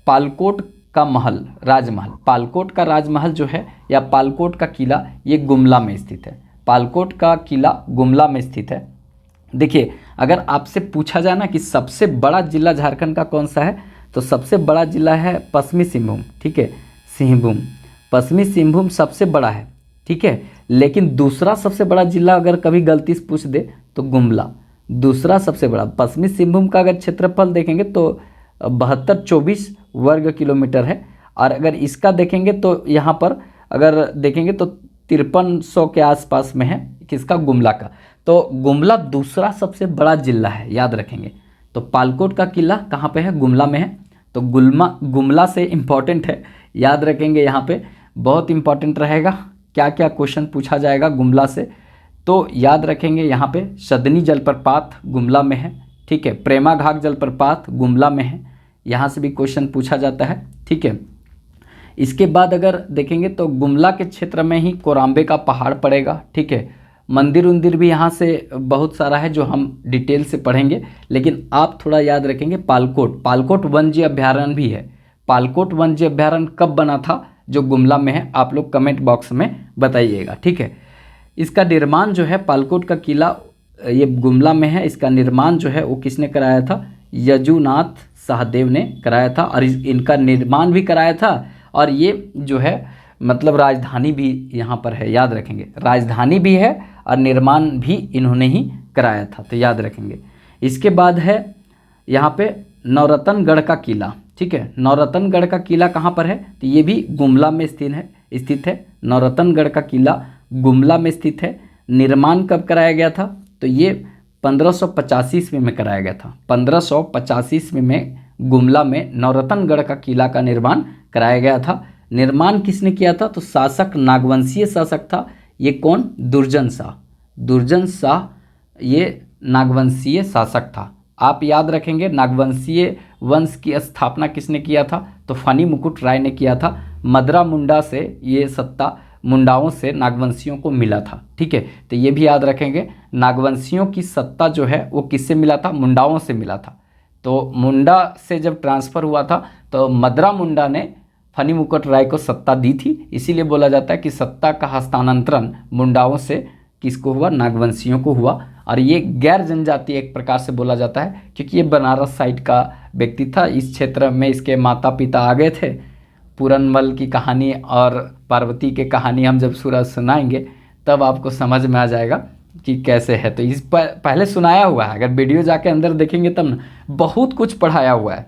पालकोट का महल, राजमहल, पालकोट का राजमहल जो है या पालकोट का किला, ये गुमला में स्थित है। पालकोट का किला गुमला में स्थित है। देखिए अगर आपसे पूछा जाए ना कि सबसे बड़ा जिला झारखंड का कौन सा है, तो सबसे बड़ा जिला है पश्चिमी सिंहभूम, ठीक है, सिंहभूम, पश्चिमी सिंहभूम सबसे बड़ा है, ठीक है। लेकिन दूसरा सबसे बड़ा जिला अगर कभी गलती से पूछ दे तो गुमला दूसरा सबसे बड़ा। पश्चिमी सिंहभूम का अगर क्षेत्रफल देखेंगे तो 7224 वर्ग किलोमीटर है, और अगर इसका देखेंगे तो यहाँ पर अगर देखेंगे तो 5300 के आसपास में है, किसका, गुमला का। तो गुमला दूसरा सबसे बड़ा जिला है, याद रखेंगे। तो पालकोट का किला कहाँ पे है, गुमला में है। तो गुमला से इम्पॉर्टेंट है, याद रखेंगे, यहाँ पे बहुत इम्पॉर्टेंट रहेगा क्या क्या क्वेश्चन पूछा जाएगा गुमला से। तो याद रखेंगे यहाँ पे सदनी जलप्रपात गुमला में है, ठीक है, प्रेमा घाट जलप्रपात गुमला में है, यहाँ से भी क्वेश्चन पूछा जाता है, ठीक है। इसके बाद अगर देखेंगे तो गुमला के क्षेत्र में ही कोराम्बे का पहाड़ पड़ेगा, ठीक है। मंदिर उंदिर भी यहाँ से बहुत सारा है जो हम डिटेल से पढ़ेंगे, लेकिन आप थोड़ा याद रखेंगे पालकोट वन्यजीव अभ्यारण्य भी है। पालकोट वन्यजीव अभ्यारण्य कब बना था जो गुमला में है, आप लोग कमेंट बॉक्स में बताइएगा, ठीक है। इसका निर्माण जो है, पालकोट का किला ये गुमला में है, इसका निर्माण जो है वो किसने कराया था, यजुनाथ सहदेव ने कराया था, और इनका निर्माण भी कराया था, और ये जो है मतलब राजधानी भी यहाँ पर है, याद रखेंगे, राजधानी भी है और निर्माण भी इन्होंने ही कराया था, तो याद रखेंगे। इसके बाद है यहाँ पे नौरतनगढ़ का किला, ठीक है। नौरतनगढ़ का किला कहाँ पर है, तो ये भी गुमला में स्थित है। नौरतनगढ़ का किला गुमला में स्थित है। निर्माण कब कराया गया था, तो ये 1585 ईस्वी में कराया गया था। 1585 ईस्वी में गुमला में नौरतनगढ़ का किला का निर्माण कराया गया था। निर्माण किसने किया था, तो शासक नागवंशीय शासक था, ये कौन, दुर्जन शाह। दुर्जन शाह ये नागवंशीय शासक था। आप याद रखेंगे नागवंशीय वंश की स्थापना किसने किया था, तो फनी मुकुट राय ने किया था। मदरा मुंडा से ये सत्ता मुंडाओं से नागवंशियों को मिला था, ठीक है। तो ये भी याद रखेंगे, नागवंशियों की सत्ता जो है वो किससे मिला था, मुंडाओं से मिला था। तो मुंडा से जब ट्रांसफ़र हुआ था तो मदरा मुंडा ने फनी मुकुट राय को सत्ता दी थी, इसीलिए बोला जाता है कि सत्ता का हस्तांतरण मुंडाओं से किसको हुआ, नागवंशियों को हुआ। और ये गैर जनजाति एक प्रकार से बोला जाता है, क्योंकि ये बनारस साइड का व्यक्ति था। इस क्षेत्र में इसके माता पिता आ गए थे। पूरनमल की कहानी और पार्वती की कहानी हम जब सूरज सुनाएंगे तब आपको समझ में आ जाएगा कि कैसे है। तो इस पर पहले सुनाया हुआ है, अगर वीडियो जाके अंदर देखेंगे तब ना बहुत कुछ पढ़ाया हुआ है।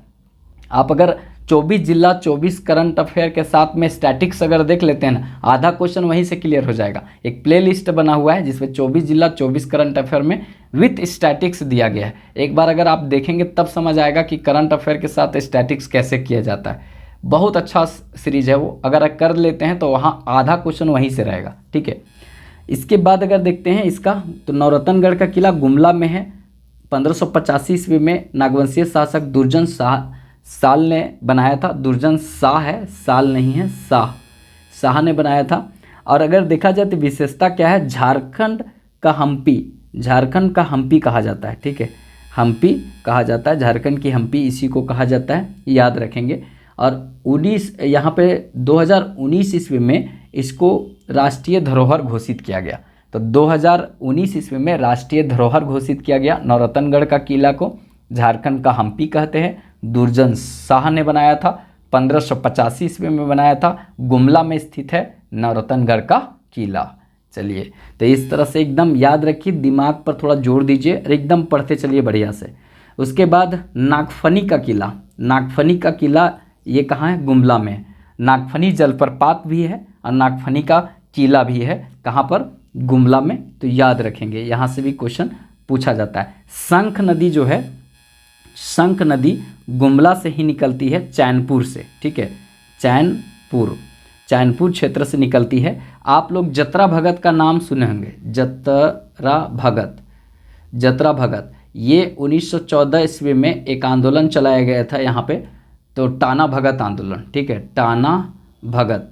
आप अगर 24 जिला 24 करंट अफेयर के साथ में स्टैटिक्स अगर देख लेते हैं ना, आधा क्वेश्चन वहीं से क्लियर हो जाएगा। एक प्लेलिस्ट बना हुआ है जिसमें 24 जिला 24 करंट अफेयर में विथ स्टैटिक्स दिया गया है। एक बार अगर आप देखेंगे तब समझ आएगा कि करंट अफेयर के साथ स्टैटिक्स कैसे किया जाता है। बहुत अच्छा सीरीज है वो, अगर कर लेते हैं तो वहाँ आधा क्वेश्चन वहीं से रहेगा, ठीक है। इसके बाद अगर देखते हैं इसका, तो नौरतनगढ़ का किला गुमला में है। 1585 ईस्वी में नागवंशीय शासक दुर्जन साल ने बनाया था। दुर्जन शाह है, साल नहीं है, शाह ने बनाया था। और अगर देखा जाए तो विशेषता क्या है, झारखंड का हम्पी कहा जाता है, ठीक है। हम्पी कहा जाता है, झारखंड की हम्पी इसी को कहा जाता है, याद रखेंगे। और यहाँ पे 2019 ईस्वी में इसको राष्ट्रीय धरोहर घोषित किया गया। तो 2019 ईस्वी में राष्ट्रीय धरोहर घोषित किया गया नौरतनगढ़ का किला को। झारखंड का हम्पी कहते हैं। दुर्जन शाह ने बनाया था, 1585 ईस्वी में बनाया था। गुमला में स्थित है नौरतनगढ़ का किला। चलिए, तो इस तरह से एकदम याद रखिए, दिमाग पर थोड़ा जोर दीजिए और एकदम पढ़ते चलिए बढ़िया से। उसके बाद नागफनी का किला ये कहाँ है, गुमला में। नागफनी जलप्रपात भी है और नागफनी का किला भी है, कहाँ पर, गुमला में। तो याद रखेंगे, यहाँ से भी क्वेश्चन पूछा जाता है। शंख नदी जो है, शंख नदी गुमला से ही निकलती है, चैनपुर से, ठीक है। चैनपुर क्षेत्र से निकलती है। आप लोग जतरा भगत का नाम सुने होंगे, जतरा भगत ये 1914 ईस्वी में एक आंदोलन चलाया गया था यहाँ पे, तो टाना भगत आंदोलन, ठीक है, टाना भगत।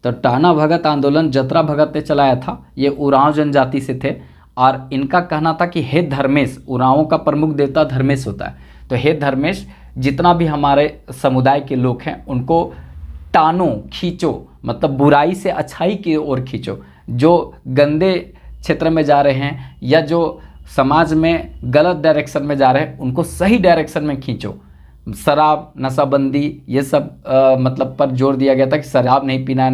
तो टाना भगत आंदोलन जतरा भगत ने चलाया था। ये उरांव जनजाति से थे और इनका कहना था कि हे धर्मेश, उरांवों का प्रमुख देवता धर्मेश होता है, तो हे धर्मेश, जितना भी हमारे समुदाय के लोग हैं उनको टानो, खींचो, मतलब बुराई से अच्छाई की ओर खींचो। जो गंदे क्षेत्र में जा रहे हैं या जो समाज में गलत डायरेक्शन में जा रहे हैं उनको सही डायरेक्शन में खींचो। शराब, नशाबंदी, ये सब मतलब पर जोर दिया गया था कि शराब नहीं पीना है,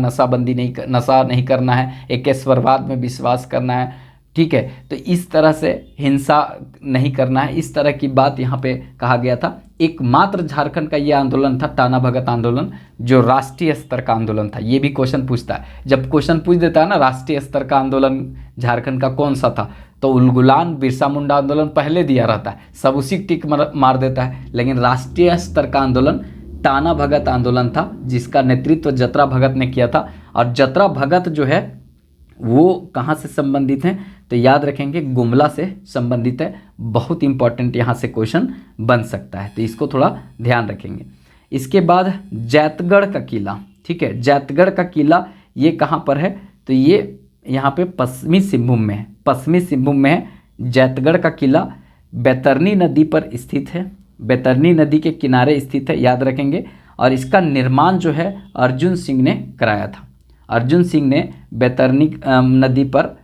नशा नहीं करना है, एकेश्वरवाद में विश्वास करना है, ठीक है। तो इस तरह से हिंसा नहीं करना है, इस तरह की बात यहाँ पे कहा गया था। एकमात्र झारखंड का ये आंदोलन था टाना भगत आंदोलन, जो राष्ट्रीय स्तर का आंदोलन था। ये भी क्वेश्चन पूछता है, जब क्वेश्चन पूछ देता है ना राष्ट्रीय स्तर का आंदोलन झारखंड का कौन सा था, तो उलगुलान, बिरसा मुंडा आंदोलन पहले दिया रहता है, सब उसी टिक मार देता है। लेकिन राष्ट्रीय स्तर का आंदोलन टाना भगत आंदोलन था, जिसका नेतृत्व जतरा भगत ने किया था। और जतरा भगत जो है वो कहाँ से संबंधित हैं, तो याद रखेंगे गुमला से संबंधित है। बहुत इंपॉर्टेंट यहाँ से क्वेश्चन बन सकता है, तो इसको थोड़ा ध्यान रखेंगे। इसके बाद जैतगढ़ का किला, ठीक है, जैतगढ़ का किला ये कहाँ पर है, तो ये यहाँ पे पश्चिमी सिंहभूम में है, पश्चिमी सिंहभूम में है। जैतगढ़ का किला बैतरनी नदी पर स्थित है, बैतरनी नदी के किनारे स्थित है, याद रखेंगे। और इसका निर्माण जो है अर्जुन सिंह ने कराया था। अर्जुन सिंह ने बैतरनी नदी पर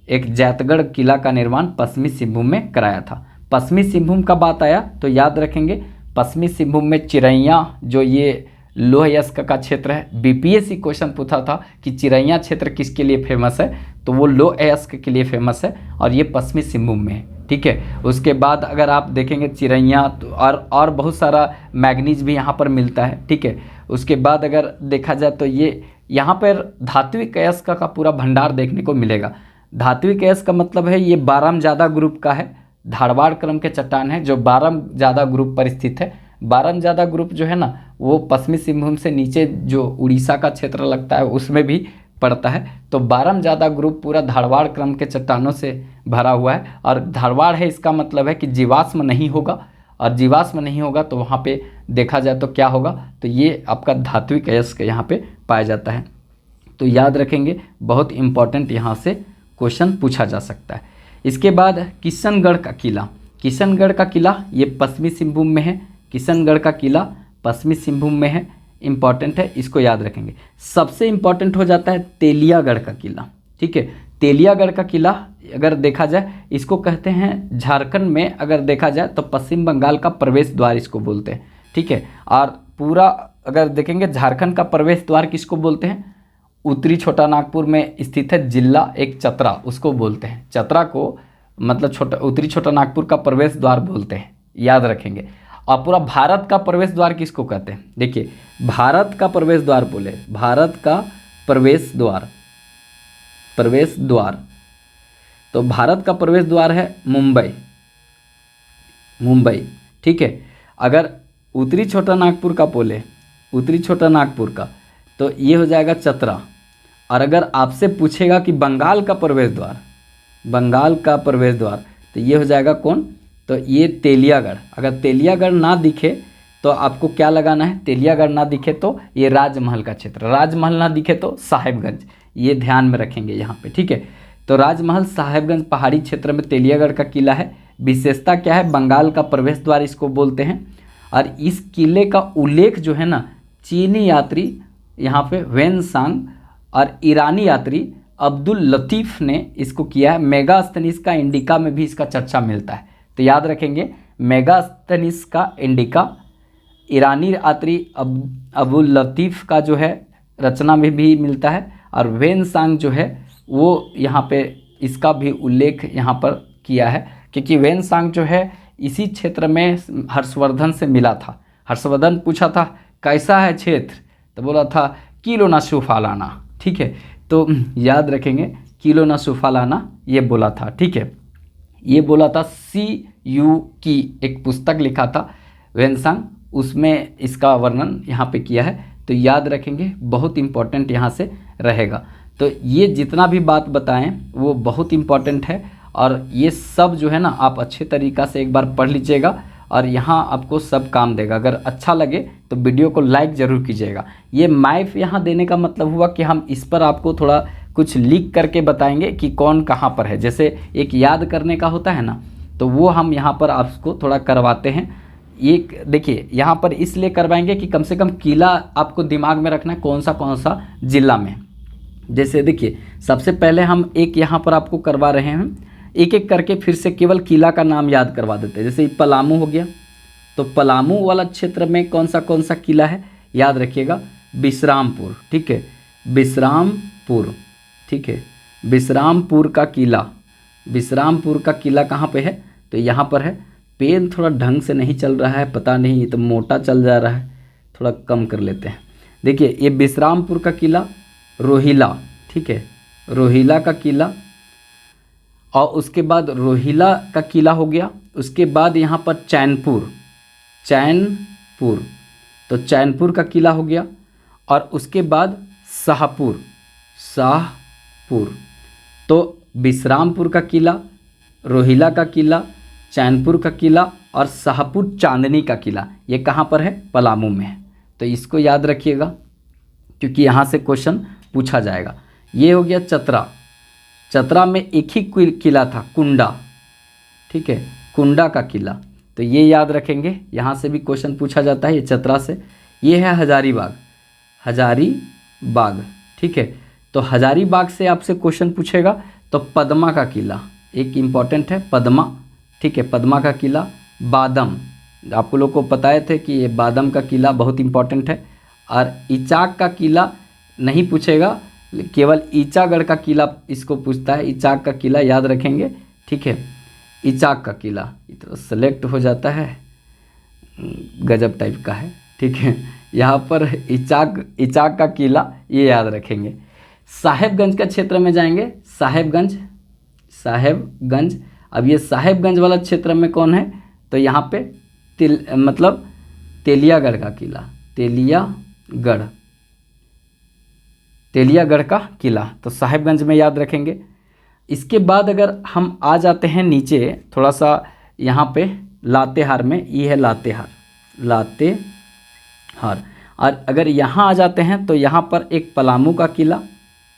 एक जैतगढ़ किला का निर्माण पश्चिमी सिंहभूम में कराया था। पश्चिमी सिंहभूम का बात आया तो याद रखेंगे पश्चिमी सिंहभूम में चिरैया, जो ये लोह अयस्क का क्षेत्र है। बीपीएससी क्वेश्चन पूछा था कि चिरैया क्षेत्र किसके लिए फेमस है, तो वो लोह अयस्क के लिए फेमस है और ये पश्चिमी सिंहभूम में है, ठीक है। उसके बाद अगर आप देखेंगे चिरैया तो और बहुत सारा मैग्नीज भी यहाँ पर मिलता है, ठीक है। उसके बाद अगर देखा जाए तो ये यहाँ पर धात्विक अयस्क का पूरा भंडार देखने को मिलेगा। धात्विक अयस्क का मतलब है ये बारामजादा ग्रुप का है, धारवाड़ क्रम के चट्टान है जो बारामजादा ग्रुप पर स्थित है। बारामजादा ग्रुप जो है ना वो पश्चिमी सिंहभूम से नीचे जो उड़ीसा का क्षेत्र लगता है उसमें भी पड़ता है। तो बारामजादा ग्रुप पूरा धारवाड़ क्रम के चट्टानों से भरा हुआ है। और धारवाड़ है इसका मतलब है कि जीवाश्म नहीं होगा, और जीवाश्म नहीं होगा तो वहाँ पे देखा जाए तो क्या होगा, तो ये आपका धात्विक अयस्क यहाँ पे पाया जाता है। तो याद रखेंगे, बहुत इंपॉर्टेंट यहाँ से क्वेश्चन पूछा जा सकता है। इसके बाद किशनगढ़ का किला, किशनगढ़ का किला ये पश्चिमी सिंहभूम में है। किशनगढ़ का किला पश्चिमी सिंहभूम में है, इंपॉर्टेंट है, इसको याद रखेंगे। सबसे इंपॉर्टेंट हो जाता है तेलियागढ़ का किला, ठीक है। तेलियागढ़ का किला अगर देखा जाए इसको कहते हैं झारखंड में अगर देखा जाए तो पश्चिम बंगाल का प्रवेश द्वार इसको बोलते हैं, ठीक है। और पूरा अगर देखेंगे झारखंड का प्रवेश द्वार किसको बोलते हैं, उत्तरी छोटा नागपुर में स्थित है जिला एक चतरा, उसको बोलते हैं। चतरा को मतलब उत्तरी छोटा नागपुर का प्रवेश द्वार बोलते हैं, याद रखेंगे। और पूरा भारत का प्रवेश द्वार किसको कहते हैं, देखिए भारत का प्रवेश द्वार बोले, भारत का प्रवेश द्वार, प्रवेश द्वार, तो भारत का प्रवेश द्वार है मुंबई, मुंबई, ठीक है। अगर उत्तरी छोटा नागपुर का बोले, उत्तरी छोटा नागपुर का, तो ये हो जाएगा चतरा। और अगर आपसे पूछेगा कि बंगाल का प्रवेश द्वार, बंगाल का प्रवेश द्वार, तो ये हो जाएगा कौन, तो ये तेलियागढ़। अगर तेलियागढ़ ना दिखे तो आपको क्या लगाना है, तेलियागढ़ ना दिखे तो ये राजमहल का क्षेत्र, राजमहल ना दिखे तो साहेबगंज, ये ध्यान में रखेंगे यहाँ पे, ठीक है। तो राजमहल साहेबगंज पहाड़ी क्षेत्र में तेलियागढ़ का किला है। विशेषता क्या है, बंगाल का प्रवेश द्वार इसको बोलते हैं। और इस किले का उल्लेख जो है ना चीनी यात्री यहाँ पे वेनसांग और ईरानी यात्री अब्दुल लतीफ़ ने इसको किया है। मेगास्थनीज का इंडिका में भी इसका चर्चा मिलता है, तो याद रखेंगे मेगास्थनीज का इंडिका, ईरानी यात्री अब्दुल लतीफ़ का जो है रचना में भी मिलता है। और वेनसांग जो है वो यहाँ पे इसका भी उल्लेख यहाँ पर किया है, क्योंकि वेनसांग जो है इसी क्षेत्र में हर्षवर्धन से मिला था। हर्षवर्धन पूछा था कैसा है क्षेत्र, तो बोला था किलो ना सुफालाना, ठीक है। तो याद रखेंगे किलो ना सुफालाना ये बोला था, ठीक है। ये बोला था CU की एक पुस्तक लिखा था वेनसांग, उसमें इसका वर्णन यहाँ पे किया है। तो याद रखेंगे, बहुत इंपॉर्टेंट यहाँ से रहेगा। तो ये जितना भी बात बताएं वो बहुत इंपॉर्टेंट है, और ये सब जो है ना आप अच्छे तरीक़ा से एक बार पढ़ लीजिएगा, और यहाँ आपको सब काम देगा। अगर अच्छा लगे तो वीडियो को लाइक ज़रूर कीजिएगा। ये मैप यहाँ देने का मतलब हुआ कि हम इस पर आपको थोड़ा कुछ लिख करके बताएंगे कि कौन कहाँ पर है। जैसे एक याद करने का होता है ना, तो वो हम यहाँ पर आपको थोड़ा करवाते हैं। एक देखिए यहाँ पर इसलिए करवाएंगे कि कम से कम किला आपको दिमाग में रखना है कौन सा ज़िला में। जैसे देखिए सबसे पहले हम एक यहाँ पर आपको करवा रहे हैं, एक एक करके फिर से केवल किला का नाम याद करवा देते हैं। जैसे पलामू हो गया, तो पलामू वाला क्षेत्र में कौन सा किला है याद रखिएगा, विश्रामपुर। ठीक है, विश्रामपुर। ठीक है, विश्रामपुर का किला, विश्रामपुर का किला कहाँ पे है, तो यहाँ पर है। पेन थोड़ा ढंग से नहीं चल रहा है, पता नहीं तो मोटा चल जा रहा है, थोड़ा कम कर लेते हैं। देखिए ये विश्रामपुर का किला, रोहिला। ठीक है, रोहिला का किला, और उसके बाद रोहिला का किला हो गया। उसके बाद यहाँ पर चैनपुर, चैनपुर, तो चैनपुर का किला हो गया। और उसके बाद शाहपुर, शाहपुर। तो विश्रामपुर का किला, रोहिला का किला, चैनपुर का किला और शाहपुर चांदनी का किला, ये कहाँ पर है, पलामू में है। तो इसको याद रखिएगा क्योंकि यहाँ से क्वेश्चन पूछा जाएगा। ये हो गया चतरा, चतरा में एक ही किला था, कुंडा। ठीक है, कुंडा का किला, तो ये याद रखेंगे, यहाँ से भी क्वेश्चन पूछा जाता है ये चतरा से। ये है हजारीबाग, हजारीबाग। ठीक है, तो हजारीबाग से आपसे क्वेश्चन पूछेगा। तो पद्मा का किला एक इम्पॉर्टेंट है, पद्मा। ठीक है, पद्मा का किला। बादम, आपको लोग को बताए थे कि ये बादम का किला बहुत इम्पॉर्टेंट है। और इचाक का किला नहीं पूछेगा, केवल ईचागढ़ का किला इसको पूछता है, इचाक का किला याद रखेंगे। ठीक है, इचाक का किला तो सेलेक्ट हो जाता है, गजब टाइप का है। ठीक है, यहाँ पर इचाक का किला ये याद रखेंगे। साहेबगंज का क्षेत्र में जाएंगे, साहेबगंज, साहेबगंज। अब ये साहेबगंज वाला क्षेत्र में कौन है, तो यहाँ पे मतलब तेलियागढ़ का किला, तेलियागढ़, तेलियागढ़ का किला, तो साहेबगंज में याद रखेंगे। इसके बाद अगर हम आ जाते हैं नीचे थोड़ा सा यहाँ पे लातेहार में, ये है लातेहार, लातेहार। और अगर यहाँ आ जाते हैं तो यहाँ पर एक पलामू का किला,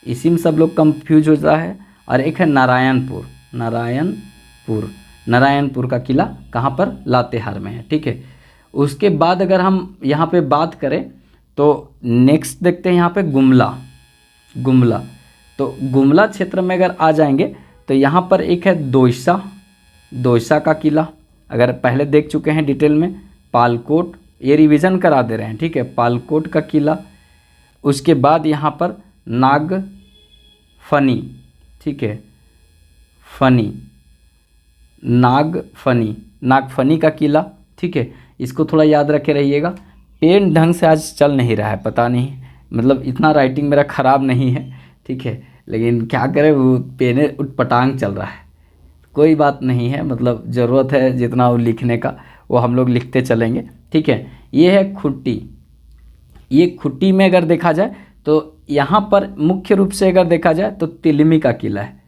इसी में सब लोग कंफ्यूज होता है। और एक है नारायणपुर, नारायणपुर, नारायणपुर का किला कहाँ पर, लातेहार में है। ठीक है, उसके बाद अगर हम यहाँ पे बात करें तो नेक्स्ट देखते हैं यहाँ पे गुमला, गुमला। तो गुमला क्षेत्र में अगर आ जाएंगे तो यहाँ पर एक है दोयसा, दोयसा का किला, अगर पहले देख चुके हैं डिटेल में। पालकोट, ये रिवीजन करा दे रहे हैं। ठीक है, पालकोट का किला। उसके बाद यहाँ पर नागफनी, ठीक है, फनी, नागफनी, नागफनी का किला। ठीक है, इसको थोड़ा याद रखे रहिएगा। पेन ढंग से आज चल नहीं रहा है, पता नहीं, मतलब इतना राइटिंग मेरा ख़राब नहीं है। ठीक है, लेकिन क्या करें, वो पेने उटपटांग चल रहा है, कोई बात नहीं है, मतलब ज़रूरत है जितना वो लिखने का वो हम लोग लिखते चलेंगे। ठीक है, ये है खुट्टी। ये खुट्टी में अगर देखा जाए तो यहाँ पर मुख्य रूप से अगर देखा जाए तो तिलमी का किला है,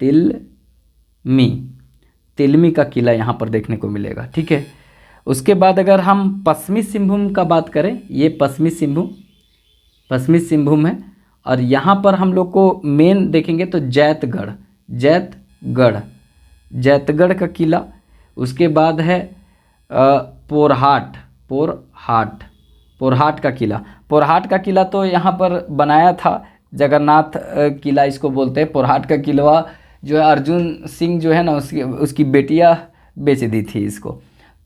तिलमी, तिलमी का किला यहाँ पर देखने को मिलेगा। ठीक है, उसके बाद अगर हम पश्चिमी सिंहभूम का बात करें, ये पश्चिमी सिंहभूम, पश्चिमी सिंहभूम है। और यहाँ पर हम लोग को मेन देखेंगे तो जैतगढ़, जैतगढ़, जैतगढ़ का किला। उसके बाद है पोरहाट, पोरहाट, पोरहाट का किला। पोरहाट का किला तो यहाँ पर बनाया था जगन्नाथ किला इसको बोलते हैं। पोरहाट का किला जो है अर्जुन सिंह जो है ना उसकी बेटियाँ बेच दी थी इसको,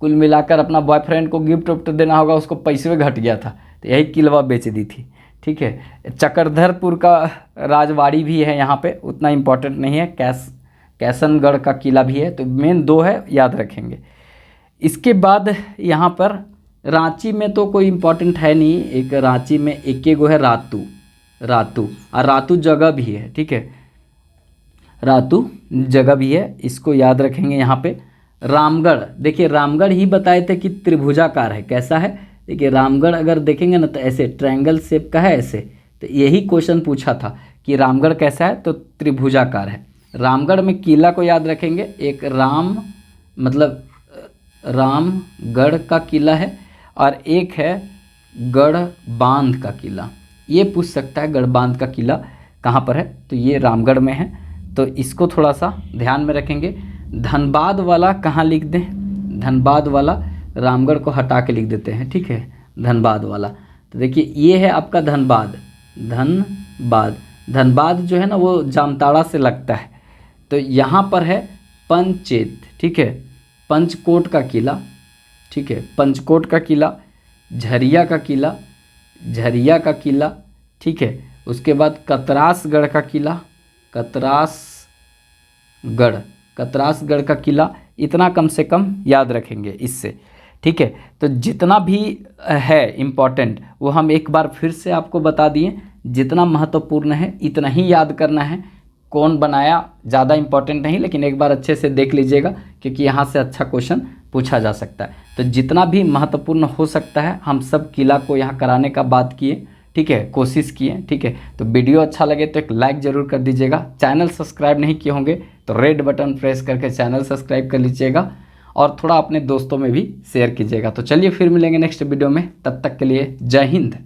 कुल मिलाकर अपना बॉयफ्रेंड को गिफ्ट विफ्ट देना होगा, उसको पैसे घट गया था तो यही किलवा बेच दी थी। ठीक है, चक्रधरपुर का राजवाड़ी भी है यहाँ पे, उतना इम्पोर्टेंट नहीं है। कैसनगढ़ का किला भी है, तो मेन दो है, याद रखेंगे। इसके बाद यहाँ पर रांची में तो कोई इम्पोर्टेंट है नहीं, एक रांची में एक गो है रातू, रातू, और रातू जगह भी है। ठीक है, रातू जगह भी है, इसको याद रखेंगे। यहाँ पे रामगढ़, देखिए रामगढ़ ही बताए थे कि त्रिभुजाकार है, कैसा है, देखिए रामगढ़ अगर देखेंगे ना तो ऐसे ट्रायंगल शेप का है ऐसे, तो यही क्वेश्चन पूछा था कि रामगढ़ कैसा है, तो त्रिभुजाकार है। रामगढ़ में किला को याद रखेंगे, एक राम मतलब रामगढ़ का किला है और एक है गढ़ बांध का किला। ये पूछ सकता है गढ़ बांध का किला कहाँ पर है, तो ये रामगढ़ में है, तो इसको थोड़ा सा ध्यान में रखेंगे। धनबाद वाला कहाँ लिख दें, धनबाद वाला रामगढ़ को हटा के लिख देते हैं, ठीक है, धनबाद वाला। तो देखिए ये है आपका धनबाद, धनबाद, धनबाद जो है ना वो जामताड़ा से लगता है। तो यहाँ पर है पंचेत, ठीक है, पंचकोट का किला, ठीक है, पंचकोट का किला, झरिया का किला, झरिया का किला, ठीक है। उसके बाद कतरासगढ़ का किला, कतरासगढ़, कतरासगढ़ का किला, इतना कम से कम याद रखेंगे इससे, ठीक है। तो जितना भी है इम्पॉर्टेंट वो हम एक बार फिर से आपको बता दिए, जितना महत्वपूर्ण है इतना ही याद करना है। कौन बनाया ज़्यादा इम्पॉर्टेंट नहीं, लेकिन एक बार अच्छे से देख लीजिएगा क्योंकि यहाँ से अच्छा क्वेश्चन पूछा जा सकता है। तो जितना भी महत्वपूर्ण हो सकता है हम सब किला को यहाँ कराने का बात किए, ठीक है, कोशिश किए, ठीक है। तो वीडियो अच्छा लगे तो एक लाइक ज़रूर कर दीजिएगा। चैनल सब्सक्राइब नहीं किए होंगे तो रेड बटन प्रेस करके चैनल सब्सक्राइब कर लीजिएगा और थोड़ा अपने दोस्तों में भी शेयर कीजिएगा। तो चलिए फिर मिलेंगे नेक्स्ट वीडियो में, तब तक के लिए जय हिंद।